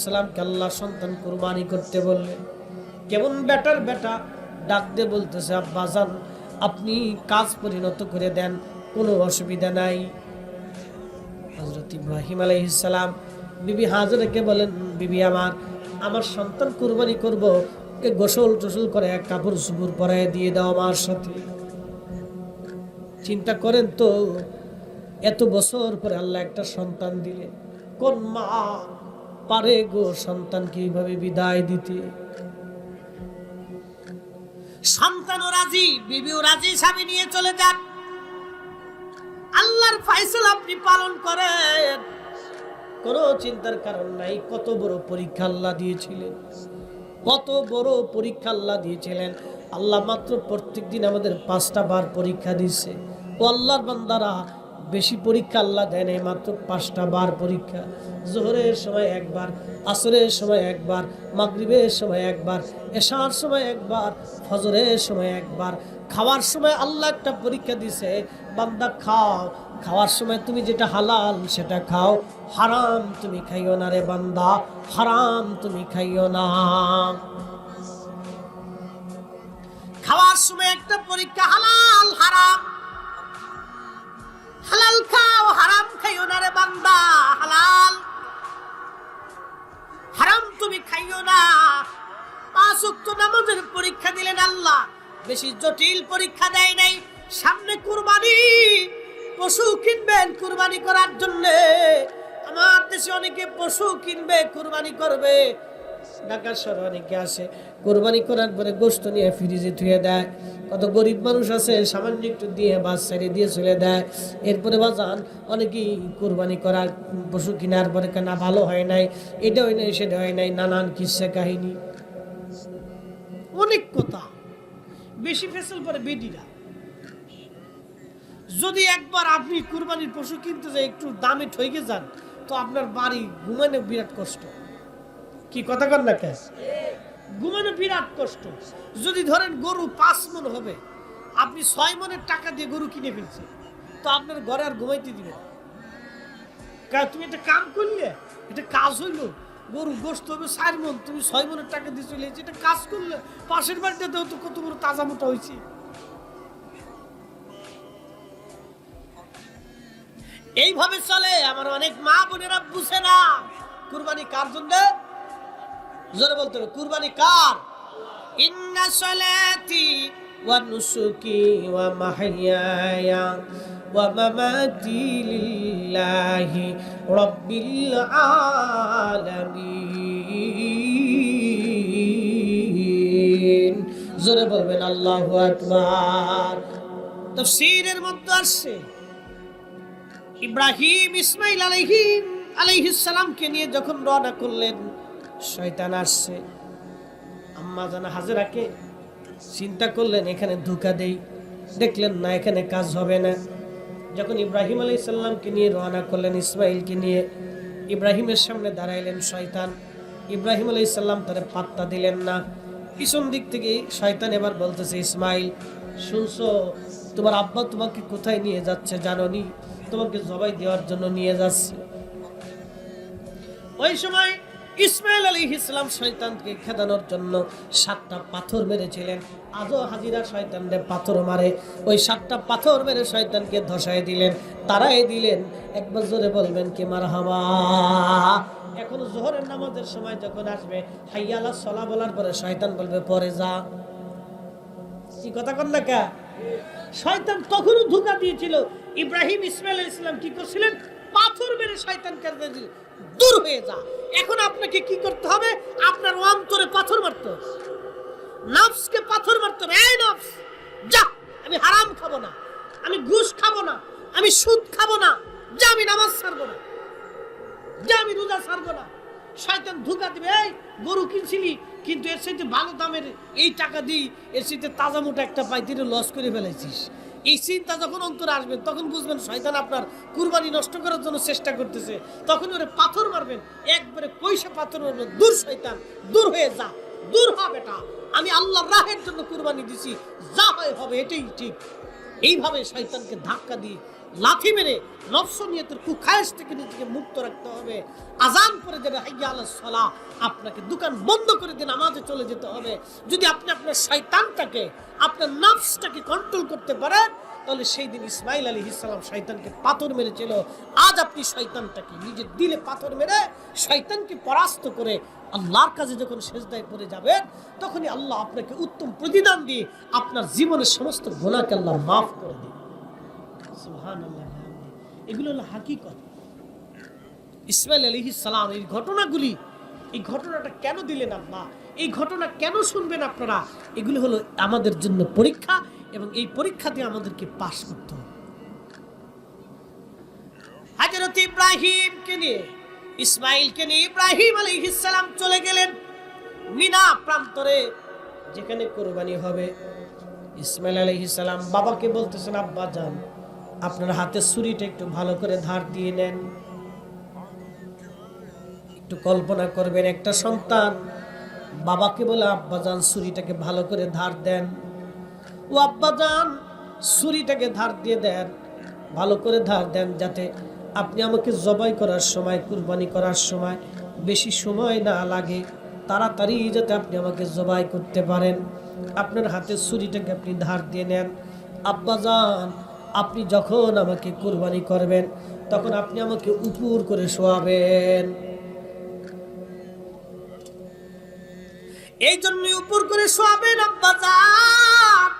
সালামকে আল্লাহ সন্তান কুরবানি করতে বললেন। কেমন বেটার বেটা ডাক দিয়ে বলতেছে, আব্বাজান আপনি কাজ পরিণত করে দেন, কোনো অসুবিধা নাই। হযরত ইব্রাহিম আলাইহিস সালাম বিবি হাজেরাকে বলেন, বিবি আমার সন্তান কুরবানি করব, গোসল টোসল করে এক কাপড় চুপড় পরায় দিয়ে দাও আমার সাথে। চিন্তা করেন তো, এত বছর পরে আল্লাহ একটা সন্তান দিলেন, কোন মা পারে গো সন্তানকে এইভাবে বিদায় দিতে? সন্তানও রাজি, বিবিও রাজি, স্বামী নিয়ে চলে যান। আল্লাহর ফয়সালা আপনি পালন করেন, কোনো চিন্তার কারণ নাই। কত বড় পরীক্ষা আল্লাহ দিয়েছিলেন, কত বড় পরীক্ষা আল্লাহ দিয়েছিলেন। আল্লাহ মাত্র প্রত্যেক দিন আমাদের 5টা বার পরীক্ষা দিচ্ছে। ও আল্লাহর বান্দারা, বেশি পরীক্ষা আল্লাহ দেয় নাই, মাত্র 5টা বার পরীক্ষা। জোহরের সময় একবার, আসরের সময় একবার, মাগরিবের সময় একবার, এশার সময় একবার, ফজরের সময় একবার। খাওয়ার সময় আল্লাহ একটা পরীক্ষা দিছে, বান্দা খাও, খাওয়ার সময় তুমি যেটা হালাল সেটা খাও, হারাম তুমি খাইও না রে বান্দা, হারাম তুমি খাইও না। খাওয়ার সময় একটা পরীক্ষা, হালাল হারাম, হালাল খাও, হারাম খাইও না রে বান্দা, হালাল হারাম তুমি খাইও না। 5 ওয়াক্ত নামাজের পরীক্ষা দিলেন আল্লাহ, বেশি জটিল পরীক্ষা দেয় নাই। সামনে কুরবানি, পশু কিনবেন কুরবানি করার জন্য। আমার দেশে অনেকে পশু কিনবে, কুরবানি করবে। ঢাকা শহরে অনেকে আসে, কুরবানি করার পরে গোশত নিয়ে ফ্রিজে ধুয়ে দেয়। কত গরিব মানুষ আছে, সামান্য একটু দিয়ে বাস ছেড়ে দিয়ে চলে দেয়। এরপরে বাজান অনেকেই কুরবানি করার পশু কেনার পরে কেনা ভালো হয় নাই, এটা হয় নাই, সেটা হয় নাই, নানান কিসসা কাহিনী, অনেক কথা। বেশি ফেসল পরে বেডিরা। যদি একবার আপনি কুরবানির পশু কিনতে যাই, একটু দামে ঠকে যান, তো আপনার বাড়ি ঘুমানো বিরাট কষ্ট। কি কথা কর না কেন? ঘুমানো বিরাট কষ্ট। যদি ধরেন গরু 5 মণ হবে, আপনি 6 মণের টাকা দিয়ে গরু কিনে ফেলছেন, তো আপনার ঘরে আর ঘুমাইতে দিবে না। তুমি একটা কাম করলে, এটা কাজ হইল, গরু গোশত হবে 4 মণ, তুমি 6 মণের টাকা দিয়ে চলে এসেছি, এটা কাজ করলে পাশের বাড়িতে তো কত বড় তাজা মোটা হয়েছে। এইভাবে চলে। আমার অনেক মা বোনেরা বুঝে না কুরবানি কার জন্য। জোরে বলতে হবে, কুরবানি কার? ইন্না সলাতি ওয়া নুসুকি ওয়া মাহইয়ায়া ওয়া মামাতি লিল্লাহি রাব্বিল আলামিন। জোরে বলবেন আল্লাহু আকবার। তাফসীরের মধ্যে আসছে ইব্রাহিম ইসমাইল আলাইহিস সালামকে নিয়ে যখন রওনা করলেন, শয়তান আসছে। আম্মা জানা হাজেরাকে চিন্তা করলেন এখানে ধোঁকা দেই, দেখলেন না এখানে কাজ হবে না। যখন ইব্রাহিম আলাইহিস সালামকে নিয়ে রওনা করলেন, ইসমাইলকে নিয়ে ইব্রাহিমের সামনে দাঁড়াইলেন শয়তান। ইব্রাহিম আলাইহিস সালাম তার পাত্তা দিলেন না। পিছন দিক থেকে শয়তান এবার বলতেছে, ইসমাইল শুনছো, তোমার আব্বা তোমাকে কোথায় নিয়ে যাচ্ছে জানোনি? তোমাকে জবাই দেওয়ার জন্য নিয়ে যাচ্ছে। ওই সময় ইসমাইল আলাইহিস সালাম শয়তানকে খেদানোর জন্য 7টা পাথর মেরেছিলেন। আজও হাজিরা শয়তানকে পাথর মারে। ওই 7টা পাথর মেরে শয়তানকে ধসায় দিলেন, তারাই দিলেন। একবার জোরে বলবেন কি মারহাবা। এখন জোহরের নামাজের সময় যখন আসবে, হাইয়া আলাস সালাহ বলার পরে শয়তান বলবে পরে যা। কি কথা কন না কা? শয়তান তখনও ধোঁকা দিয়েছিল। ইব্রাহিম ইসমাইল আলাইহিস সালাম কি করছিলেন? পাথর মেরে শয়তানকে দিলেন দূর হয়ে যা। এখন আপনাকে কি করতে হবে? আপনার অন্তরে পাথর মারতে হবে, নফসকে পাথর মারতে হবে। এই নফস যা, আমি হারাম খাবো না, আমি ঘুষ খাবো না, আমি সুদ খাবো না, যা আমি নামাজ ছাড়বো না, যা আমি রোজা ছাড়বো না। শয়তান ধোঁকা দিবে, এই গরু কিনছিলি কিন্তু এর সাথে ভালো দামের এই টাকা দিই, এর সাথে তাজা মোটা একটা পাইতিরে লস করে ফেলেছিস। এই চিন্তা যখন অন্তরে আসবে তখন বুঝবেন শয়তান আপনার কুরবানি নষ্ট করার জন্য চেষ্টা করতেছে। তখন ওরে পাথর মারবেন, একবারে কইসা পাথর মারবেন, দূর শয়তান, দূর হয়ে যা, দূর হ বেটা, আমি আল্লাহর রাহের জন্য কুরবানি দিছি, যা হয় হবে, এটাই ঠিক। এইভাবে শয়তানকে ধাক্কা দিয়ে লাথি মেরে নফসনিয়তের কুখায়েশ থেকে নিজেকে মুক্ত রাখতে হবে। আজান পরে যাবে হাইয়া আলাস সালাহ, আপনাকে দোকান বন্ধ করে দিয়ে নামাজে চলে যেতে হবে। যদি আপনি আপনার শয়তানটাকে, আপনার নফসটাকে কন্ট্রোল করতে পারেন, তাহলে সেই দিন ইসমাইল আলাইহিস সালাম শয়তানকে পাথর মেরেছিল। আজ আপনি শয়তানটাকে নিজের দিলে পাথর মেরে শয়তানকে পরাস্ত করে আল্লাহর কাছে যখন সেজদায় পড়ে যাবেন, তখনই আল্লাহ আপনাকে উত্তম প্রতিদান দিয়ে আপনার জীবনের সমস্ত গুনাহকে আল্লাহ মাফ করে দিন। সুবহানাল্লাহ। এগুলো হলো হাকিকত। ইসমাইল আলাইহিস সালাম এই ঘটনাগুলি, এই ঘটনাটা কেন দিলেন আল্লাহ, এই ঘটনা কেন শুনবেন আপনারা, এগুলো হলো আমাদের জন্য পরীক্ষা, এবং এই পরীক্ষাতে আমাদেরকে পাস করতে হবে। হযরত ইব্রাহিমকে নিয়ে, ইসমাইলকে নিয়ে ইব্রাহিম আলাইহিস সালাম চলে গেলেন মিনা প্রান্তরে, যেখানে কুরবানি হবে। ইসমাইল আলাইহিস সালাম বাবাকে বলতেছেন, আব্বা যান, আপনার হাতে ছুরিটা একটু ভালো করে ধার দিয়ে নেন। একটু কল্পনা করবেন, একটা সন্তান বাবাকে বলে, আব্বা যান ছুরিটাকে ভালো করে ধার দেন। ও আব্বা যান ছুরিটাকে ধার দিয়ে দেন, ভালো করে ধার দেন, যাতে আপনি আমাকে জবাই করার সময়, কুরবানি করার সময় বেশি সময় না লাগে, তাড়াতাড়ি যাতে আপনি আমাকে জবাই করতে পারেন। আপনার হাতে ছুরিটাকে আপনি ধার দিয়ে নেন। আব্বা যান, আপনি যখন আমাকে কুরবানি করবেন তখন আপনি আমাকে উপর করে শোয়াবেন। এই জন্যই উপর করে শোয়াবেন আব্বা যান।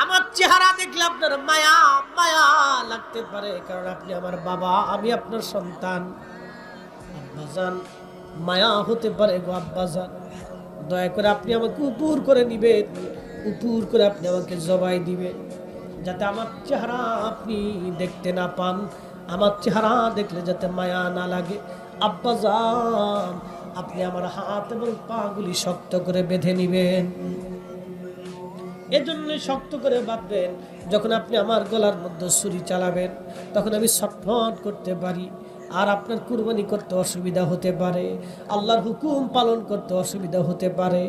আমার চেহারা দেখলে আপনার মায়া মায়া লাগতে পারে, কারণ আপনি আমার বাবা, আমি আপনার সন্তান। আব্বা যান, মায়া হতে পারে গো আব্বা যান, দয়া করে আপনি আমাকে উপর করে নিবেন, উপর করে আপনি আমাকে জবাই দিবেন, যাতে আমার চেহারা আপনি দেখতে না পান, আমার চেহারা দেখলে যাতে মায়া না লাগে। আব্বা যান, আপনি আমার হাত এবং পা গুলি শক্ত করে বেঁধে নিবেন। এজন্য শক্ত করে বাঁধবেন, যখন আপনি আমার গলার মধ্যে ছুরি চালাবেন তখন আমি ছটফট করতে পারি, আর আপনার কুরবানি করতে অসুবিধা হতে পারে, আল্লাহর হুকুম পালন করতে অসুবিধা হতে পারে।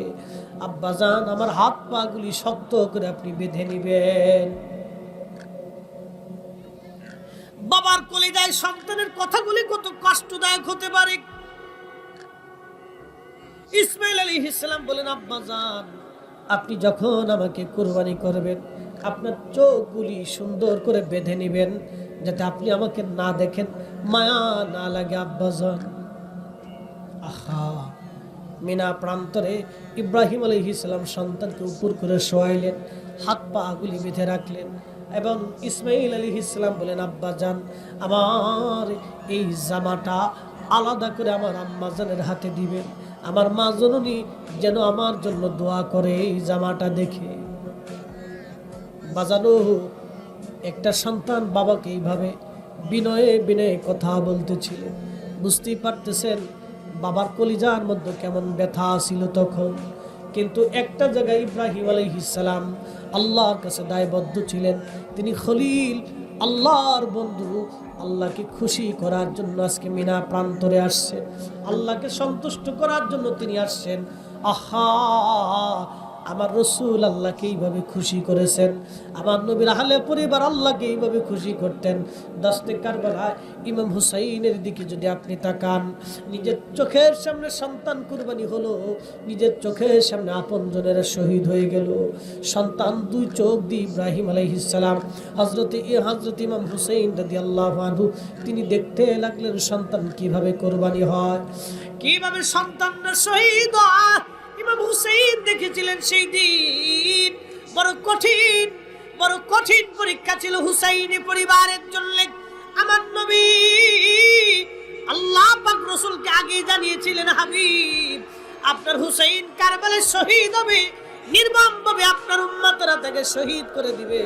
আব্বা যান, আমার হাত পা গুলি শক্ত করে আপনি বেঁধে নিবেন। বাবার কলিজায় সন্তানের কথাগুলি কত কষ্টদায়ক হতে পারে। ইসমাইল আলাইহিস সালাম বলেন, আব্বাজান আপনি যখন আমাকে কুরবানি করবেন আপনার চোখগুলি সুন্দর করে বেঁধে নেবেন যাতে আপনি আমাকে না দেখেন, মায়া না লাগে আব্বাজান। আহা, মিনা প্রান্তরে ইব্রাহিম আলাইহিস সালাম সন্তানকে উপর করে শোয়াইলেন, হাত পা গুলি বেঁধে রাখলেন এবং ইসমাইল আলাইহিস সালাম বলেন, আব্বাজান আমার এই জামাটা আলাদা করে আমার আম্মাজানের হাতে দিবেন, আমার মা জননী যেন আমার জন্য দোয়া করে এই জামাটা দেখে। বাজানো একটা সন্তান বাবাকে এইভাবে বিনয়ে বিনয়ে কথা বলতেছিলেন, বুঝতেই পারতেছেন বাবার কলিজার মধ্যে কেমন ব্যথা ছিল তখন। কিন্তু একটা জায়গায় ইব্রাহিম আলাইহিস সালাম আল্লাহর কাছে দায়বদ্ধ ছিলেন, তিনি খলিল আল্লাহর বন্ধু, আল্লাহকে খুশি করার জন্য আজকে মিনা প্রান্তরে আসছেন, আল্লাহকে সন্তুষ্ট করার জন্য তিনি আসছেন। আহা, আমার রসুল আল্লাহকে এইভাবে খুশি করেছেন, আমার নবীর আহলে পরিবার আল্লাহকে এইভাবে খুশি করতেন। দশতে কারবালায় ইমাম হুসাইনের দিকে যদি আপনি তাকান, নিজের চোখের সামনে সন্তান কুরবানি হলো, নিজের চোখের সামনে আপনজনেরা শহীদ হয়ে গেল। সন্তান দুই চোখ দিয়ে ইব্রাহিম আলাইহিস সালাম হযরত ইমাম হুসাইন রাদিয়াল্লাহু আনহু তিনি দেখতে লাগলেন সন্তান কিভাবে কুরবানি হয়, কিভাবে সন্তানরা শহীদ হয়। ইমাম হুসাইন দেখেছিলেন সেই দিন বড় কঠিন পরীক্ষা ছিল হুসাইনি পরিবারের জন্য। আমার নবী আল্লাহ পাক রাসূলকে আগে জানিয়েছিলেন, হাবিব আপনার হুসাইন কারবালায় শহীদ হবে, নির্মমভাবে আপনার উম্মতরা তাকে শহীদ করে দিবে।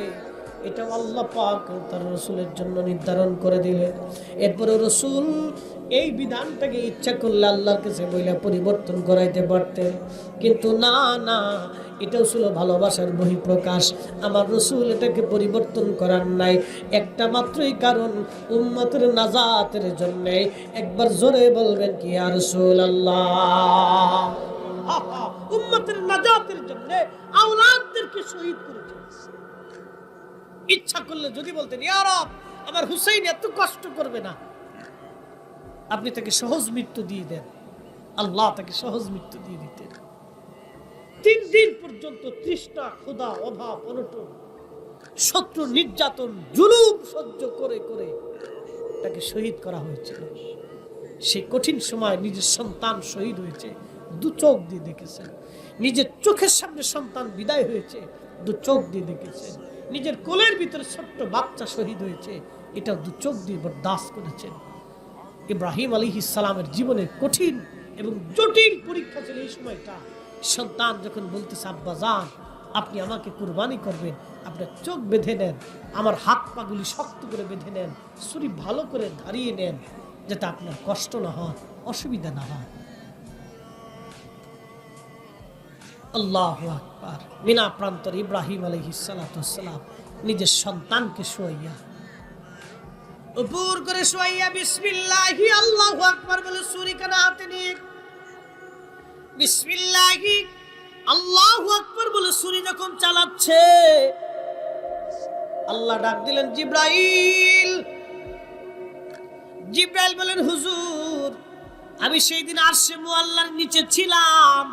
এটা আল্লাহ পাক তার রাসূলের জন্য নির্ধারণ করে দিলেন। এরপরে রাসূল এই বিধানটাকে ইচ্ছা করলে আল্লাহর কাছে বইলা পরিবর্তন করাইতে পারতেন, কিন্তু না, এটা ছিল ভালোবাসার বহিঃপ্রকাশ। আমার রাসূল এটাকে পরিবর্তন করার নাই একটা মাত্রই কারণ, উম্মতের নাজাতের জন্য। একবার জোরে বলবেন কি ইয়া রাসূলুল্লাহ, উম্মতের নাজাতের জন্য আওলাদদেরকে শহীদ করেছেন। ইচ্ছা করলে যদি বলতেন ইয়া রব আমার হুসাইন এত কষ্ট করবে না, আপনি তাকে সহজ মৃত্যু দিয়ে দেন, আল্লাহ তাকে সহজ মৃত্যু দিয়ে দিতেন। 3 দিন পর্যন্ত তৃষ্ণা, ক্ষুধা, অভাব, অনটন, শত্রু নির্যাতন, জুলুম সহ্য করে করে তাকে শহীদ করা হয়েছিল। সেই কঠিন সময় নিজের সন্তান শহীদ হয়েছে, 2 চোখ দিয়ে দেখেছেন। নিজের চোখের সামনে সন্তান বিদায় হয়েছে, 2 চোখ দিয়ে দেখেছেন। নিজের কোলের ভিতরে ছোট্ট বাচ্চা শহীদ হয়েছে, এটা 2 চোখ দিয়ে বরদাস্ত করেছেন। ইব্রাহিম আলাইহিস সালামের জীবনের কঠিন এবং জটিল পরীক্ষা ছিল এই সময়টা। সন্তান যখন বলতেছে আব্বাজান আপনি আমাকে কুরবানি করবেন, আপনার চোখ বেঁধে নেন, আমার হাত পাগুলি শক্ত করে বেঁধে নেন, ছুরি ভালো করে ধারিয়ে নেন যাতে আপনার কষ্ট না হয়, অসুবিধা না হয়। আল্লাহু আকবার। মিনা প্রান্তর ইব্রাহিম আলাইহিস সালাম নিজের সন্তানকে শোয়াইয়া উপর করে শোয়াইয়া বিসমিল্লাহি আল্লাহু আকবার বলে ছুরি কানা হাতে নিয়ে বিসমিল্লাহি আল্লাহু আকবার বলে ছুরি যখন চালাচ্ছে, আল্লাহ ডাক দিলেন জিব্রাইল। জিব্রাইল বলেন হুজুর আমি সেই দিন আরশে মুআল্লার নিচে ছিলাম।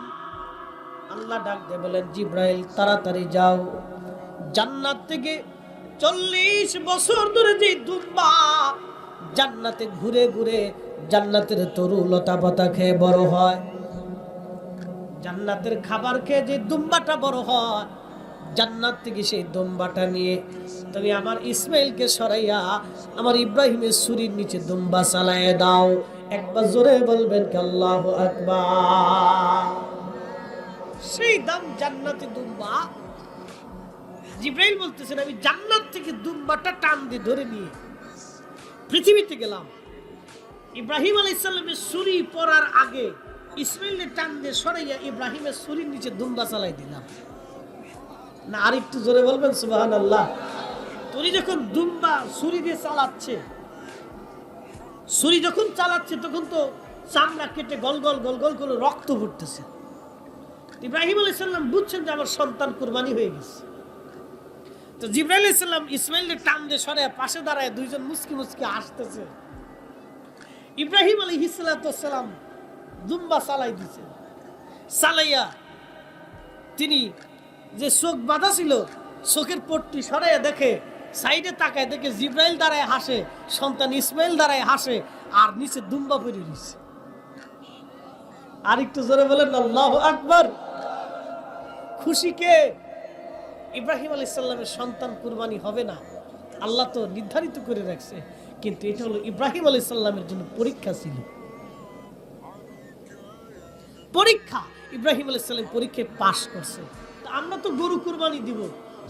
আল্লাহ ডাক দিয়ে বলেন জিব্রাইল তাড়াতাড়ি যাও, জান্নাত থেকে 40 বছর ধরে যে দুম্বা জান্নাতে ঘুরে ঘুরে জান্নাতের তরু লতা পাতা খেয়ে বড় হয়, জান্নাতের খাবার খেয়ে যে দুম্বাটা বড় হয়, জান্নাত থেকে সেই দুম্বাটা নিয়ে তুমি আমার ইসমাইলকে সরাইয়া আমার ইব্রাহিমের ছুরির নিচে দুম্বা চালায় দাও। একবার জোরে বলবেন কি আল্লাহু আকবার। সেই দাম জান্নাতে দুম্বা। জিব্রাইল বলতেছেন আমি জান্নাত থেকে দুম্বাটা টান দিয়ে ধরে নিয়ে পৃথিবীতে গেলাম। ইব্রাহিম আলাইহিস সালামের ছুরি পড়ার আগে ইসমাইলের টান দিয়ে সরাইয়া ইব্রাহিমের ছুরির নিচে দুম্বা চালাই দিলাম। না আরেকটু জোরে বলবেন সুবহানাল্লাহ। তুই যখন দুম্বা ছুরি দিয়ে চালাচ্ছে, ছুরি যখন চালাচ্ছে তখন তো চামড়া কেটে গল গল গল গল করে রক্ত পড়তেছে। ইব্রাহিম আলাইহিস সালাম বুঝছেন যে আমার সন্তান কুরবানি হয়ে গেছে। তো জিব্রাইল আলাইহিস সালাম ইসমাইলের টান দিয়ে সরাইয়া পাশে দাঁড়ায় দুইজন মুস্কি মুস্কি আসতেছে। ইব্রাহিম আলাইহিস সালাম দুম্বা চালাই দিছে। চালাইয়া তিনি যে চোখ বাঁধা ছিল চোখের পট্টি সরাইয়া দেখে, সাইডে তাকায় দেখে জিব্রাইল দাঁড়ায় হাসে, সন্তান ইসমাইল দাঁড়ায় হাসে, আর নিচে দুম্বা পড়ে রয়েছে। আর একটু জোরে বলেন আল্লাহু আকবার। খুশি কে? ইব্রাহিম আলাইহিস সালামের সন্তান কুরবানি হবে না, আল্লাহ তো নির্ধারিত করে রাখছে, কিন্তু এটা হলো ইব্রাহিম আলাইহিস সালামের জন্য পরীক্ষা ছিল। পরীক্ষা, ইব্রাহিম আলাইহিস সালাম পরীক্ষায় পাশ করছে। আমরা তো গরু কুরবানি দিব,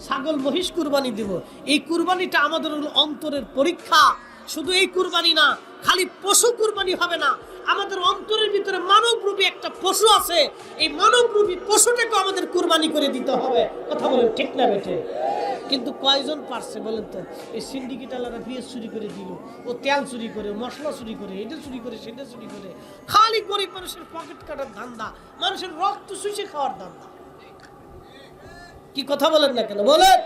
ছাগল মহিষ কুরবানি দিব, এই কুরবানিটা আমাদের হলো অন্তরের পরীক্ষা। শুধু এই কুরবানি না, খালি পশু কুরবানি হবে না, আমাদের অন্তরের ভিতরে মানবরূপী একটা পশু আছে, এই মানবরূপী পশুটাকে আমাদের কুরবানি করে দিতে হবে। কথা বলেন ঠিক না বেটে? কিন্তু কয়জন পারছে বলেন তো? এই সিন্ডিকেট আলাদা পেঁয়াজ চুরি করে দিল, ও তেল চুরি করে, মশলা চুরি করে, এটা চুরি করে, সেটা চুরি করে, খালি গরিব মানুষের পকেট কাটার ধান্দা, মানুষের রক্ত শুষে খাওয়ার ধান্দা। কি কথা বলেন না কেন বলেন?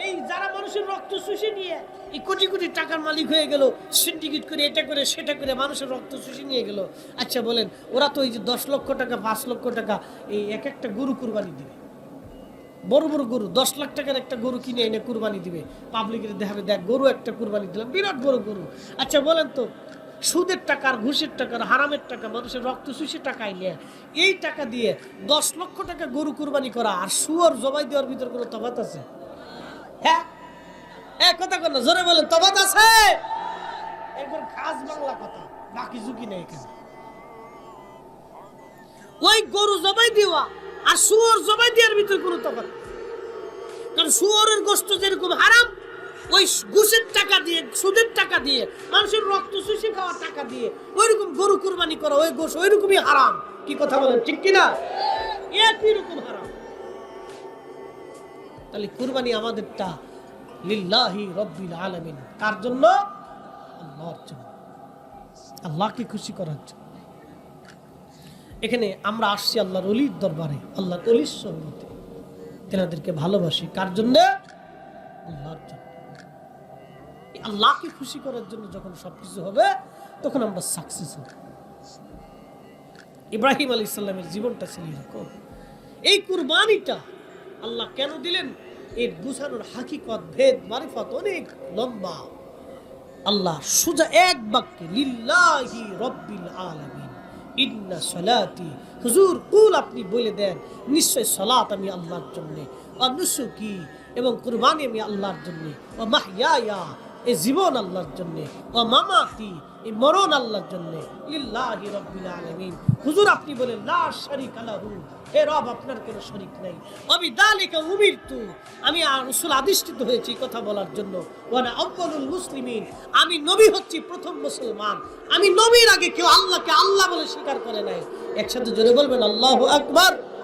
এই যারা মানুষের রক্ত শুষে নিয়ে এই কোটি কোটি টাকার মালিক হয়ে গেল, সিন্ডিকেট করে, এটা করে, সেটা করে মানুষের রক্ত শুষে নিয়ে গেল। আচ্ছা বলেন, ওরা তো এই যে 10 লক্ষ টাকা 5 লক্ষ টাকা এই এক একটা গরু কুরবানি দিবে, বড় বড় গরু, 10 লাখ টাকার একটা গরু কিনে এনে কুরবানি দিবে, পাবলিকের দেখাবে, দেখ গরু একটা কুরবানি দিলাম, বিরাট বড় গরু। আচ্ছা বলেন তো, সুদের টাকা আর ঘুষের টাকা আর হারামের টাকা, মানুষের রক্ত শুষে টাকা এনে এই টাকা দিয়ে 10 লক্ষ টাকা গরু কুরবানি করা আর শুয়োর জবাই দেওয়ার ভিতর কোনো তফাৎ আছে? হ্যাঁ, এক কথা কেন জোরে বলেন, তফাৎ আছে? একবার খাস বাংলা কথা, বাকি ঝুঁকি নেই এখানে। ওই গরু জবাই দেওয়া আর শুয়োর জবাই দেওয়ার ভিতর কোনো তফাৎ, কারণ শুয়োরের গোশত যেরকম হারাম, ওই ঘুষের টাকা দিয়ে, সুদের টাকা দিয়ে, মানুষের রক্ত শুষে খাওয়ার টাকা দিয়ে ওইরকম গরু কুরবানি করা, ওই গোশত ওইরকমই হারাম। কি কথা বলেন ঠিক কিনা? একই রকম হারাম। তাহলে কুরবানি আমাদেরটা লিল্লাহি রাব্বিল আলামিন, কার জন্য? আল্লাহর জন্য, আল্লাহকে খুশি করার জন্য। এখানে আমরা আসছি আল্লাহর ওলির দরবারে, আল্লাহর ওলির সঙ্গতে, তেনাদেরকে ভালোবাসি কার জন্য? আল্লাহর জন্য। আল্লাহকে খুশি করার জন্য যখন সবকিছু হবে, তখন আমরা সাকসেস হব। ইব্রাহিম আলাইহিস সালামের জীবনটা ছিল এরকম। এই কুরবানিটা আল্লাহ কেন দিলেন, এর বুঝানোর হাকিকত, ভেদ, মারিফত অনেক লম্বা। আল্লাহ সোজা এক বাক্যে লিল্লাহি রাব্বিল আলামিন ইন্না সালাতি, হুজুর কুল আপনি বলে দেন, নিশ্চয় সালাত আমি আল্লাহর জন্য, আর নুসুকি এবং কুরবানি আমি আল্লাহর জন্য, ও মাহইয়ায়া এই জীবন আল্লাহর জন্য, ও মামাতি এই মরণ আল্লাহর জন্য, লিল্লাহি রাব্বিল আলামিন। হুজুর আপনি বলেন লা শারীকা লাহু, হে রব আপনার কোনো শরীক নাই, অবিদালিকা উমিরতু, আমি রাসূল আদিষ্ঠিত হয়েছি কথা বলার জন্য, ওয়া আনা আউয়ালুল মুসলিমিন, আমি নবী হচ্ছি প্রথম মুসলমান, আমি নবীর আগে কেউ আল্লাহকে আল্লাহ বলে স্বীকার করে নাই। একসাথে জোরে বলবেন আল্লাহু আকবার।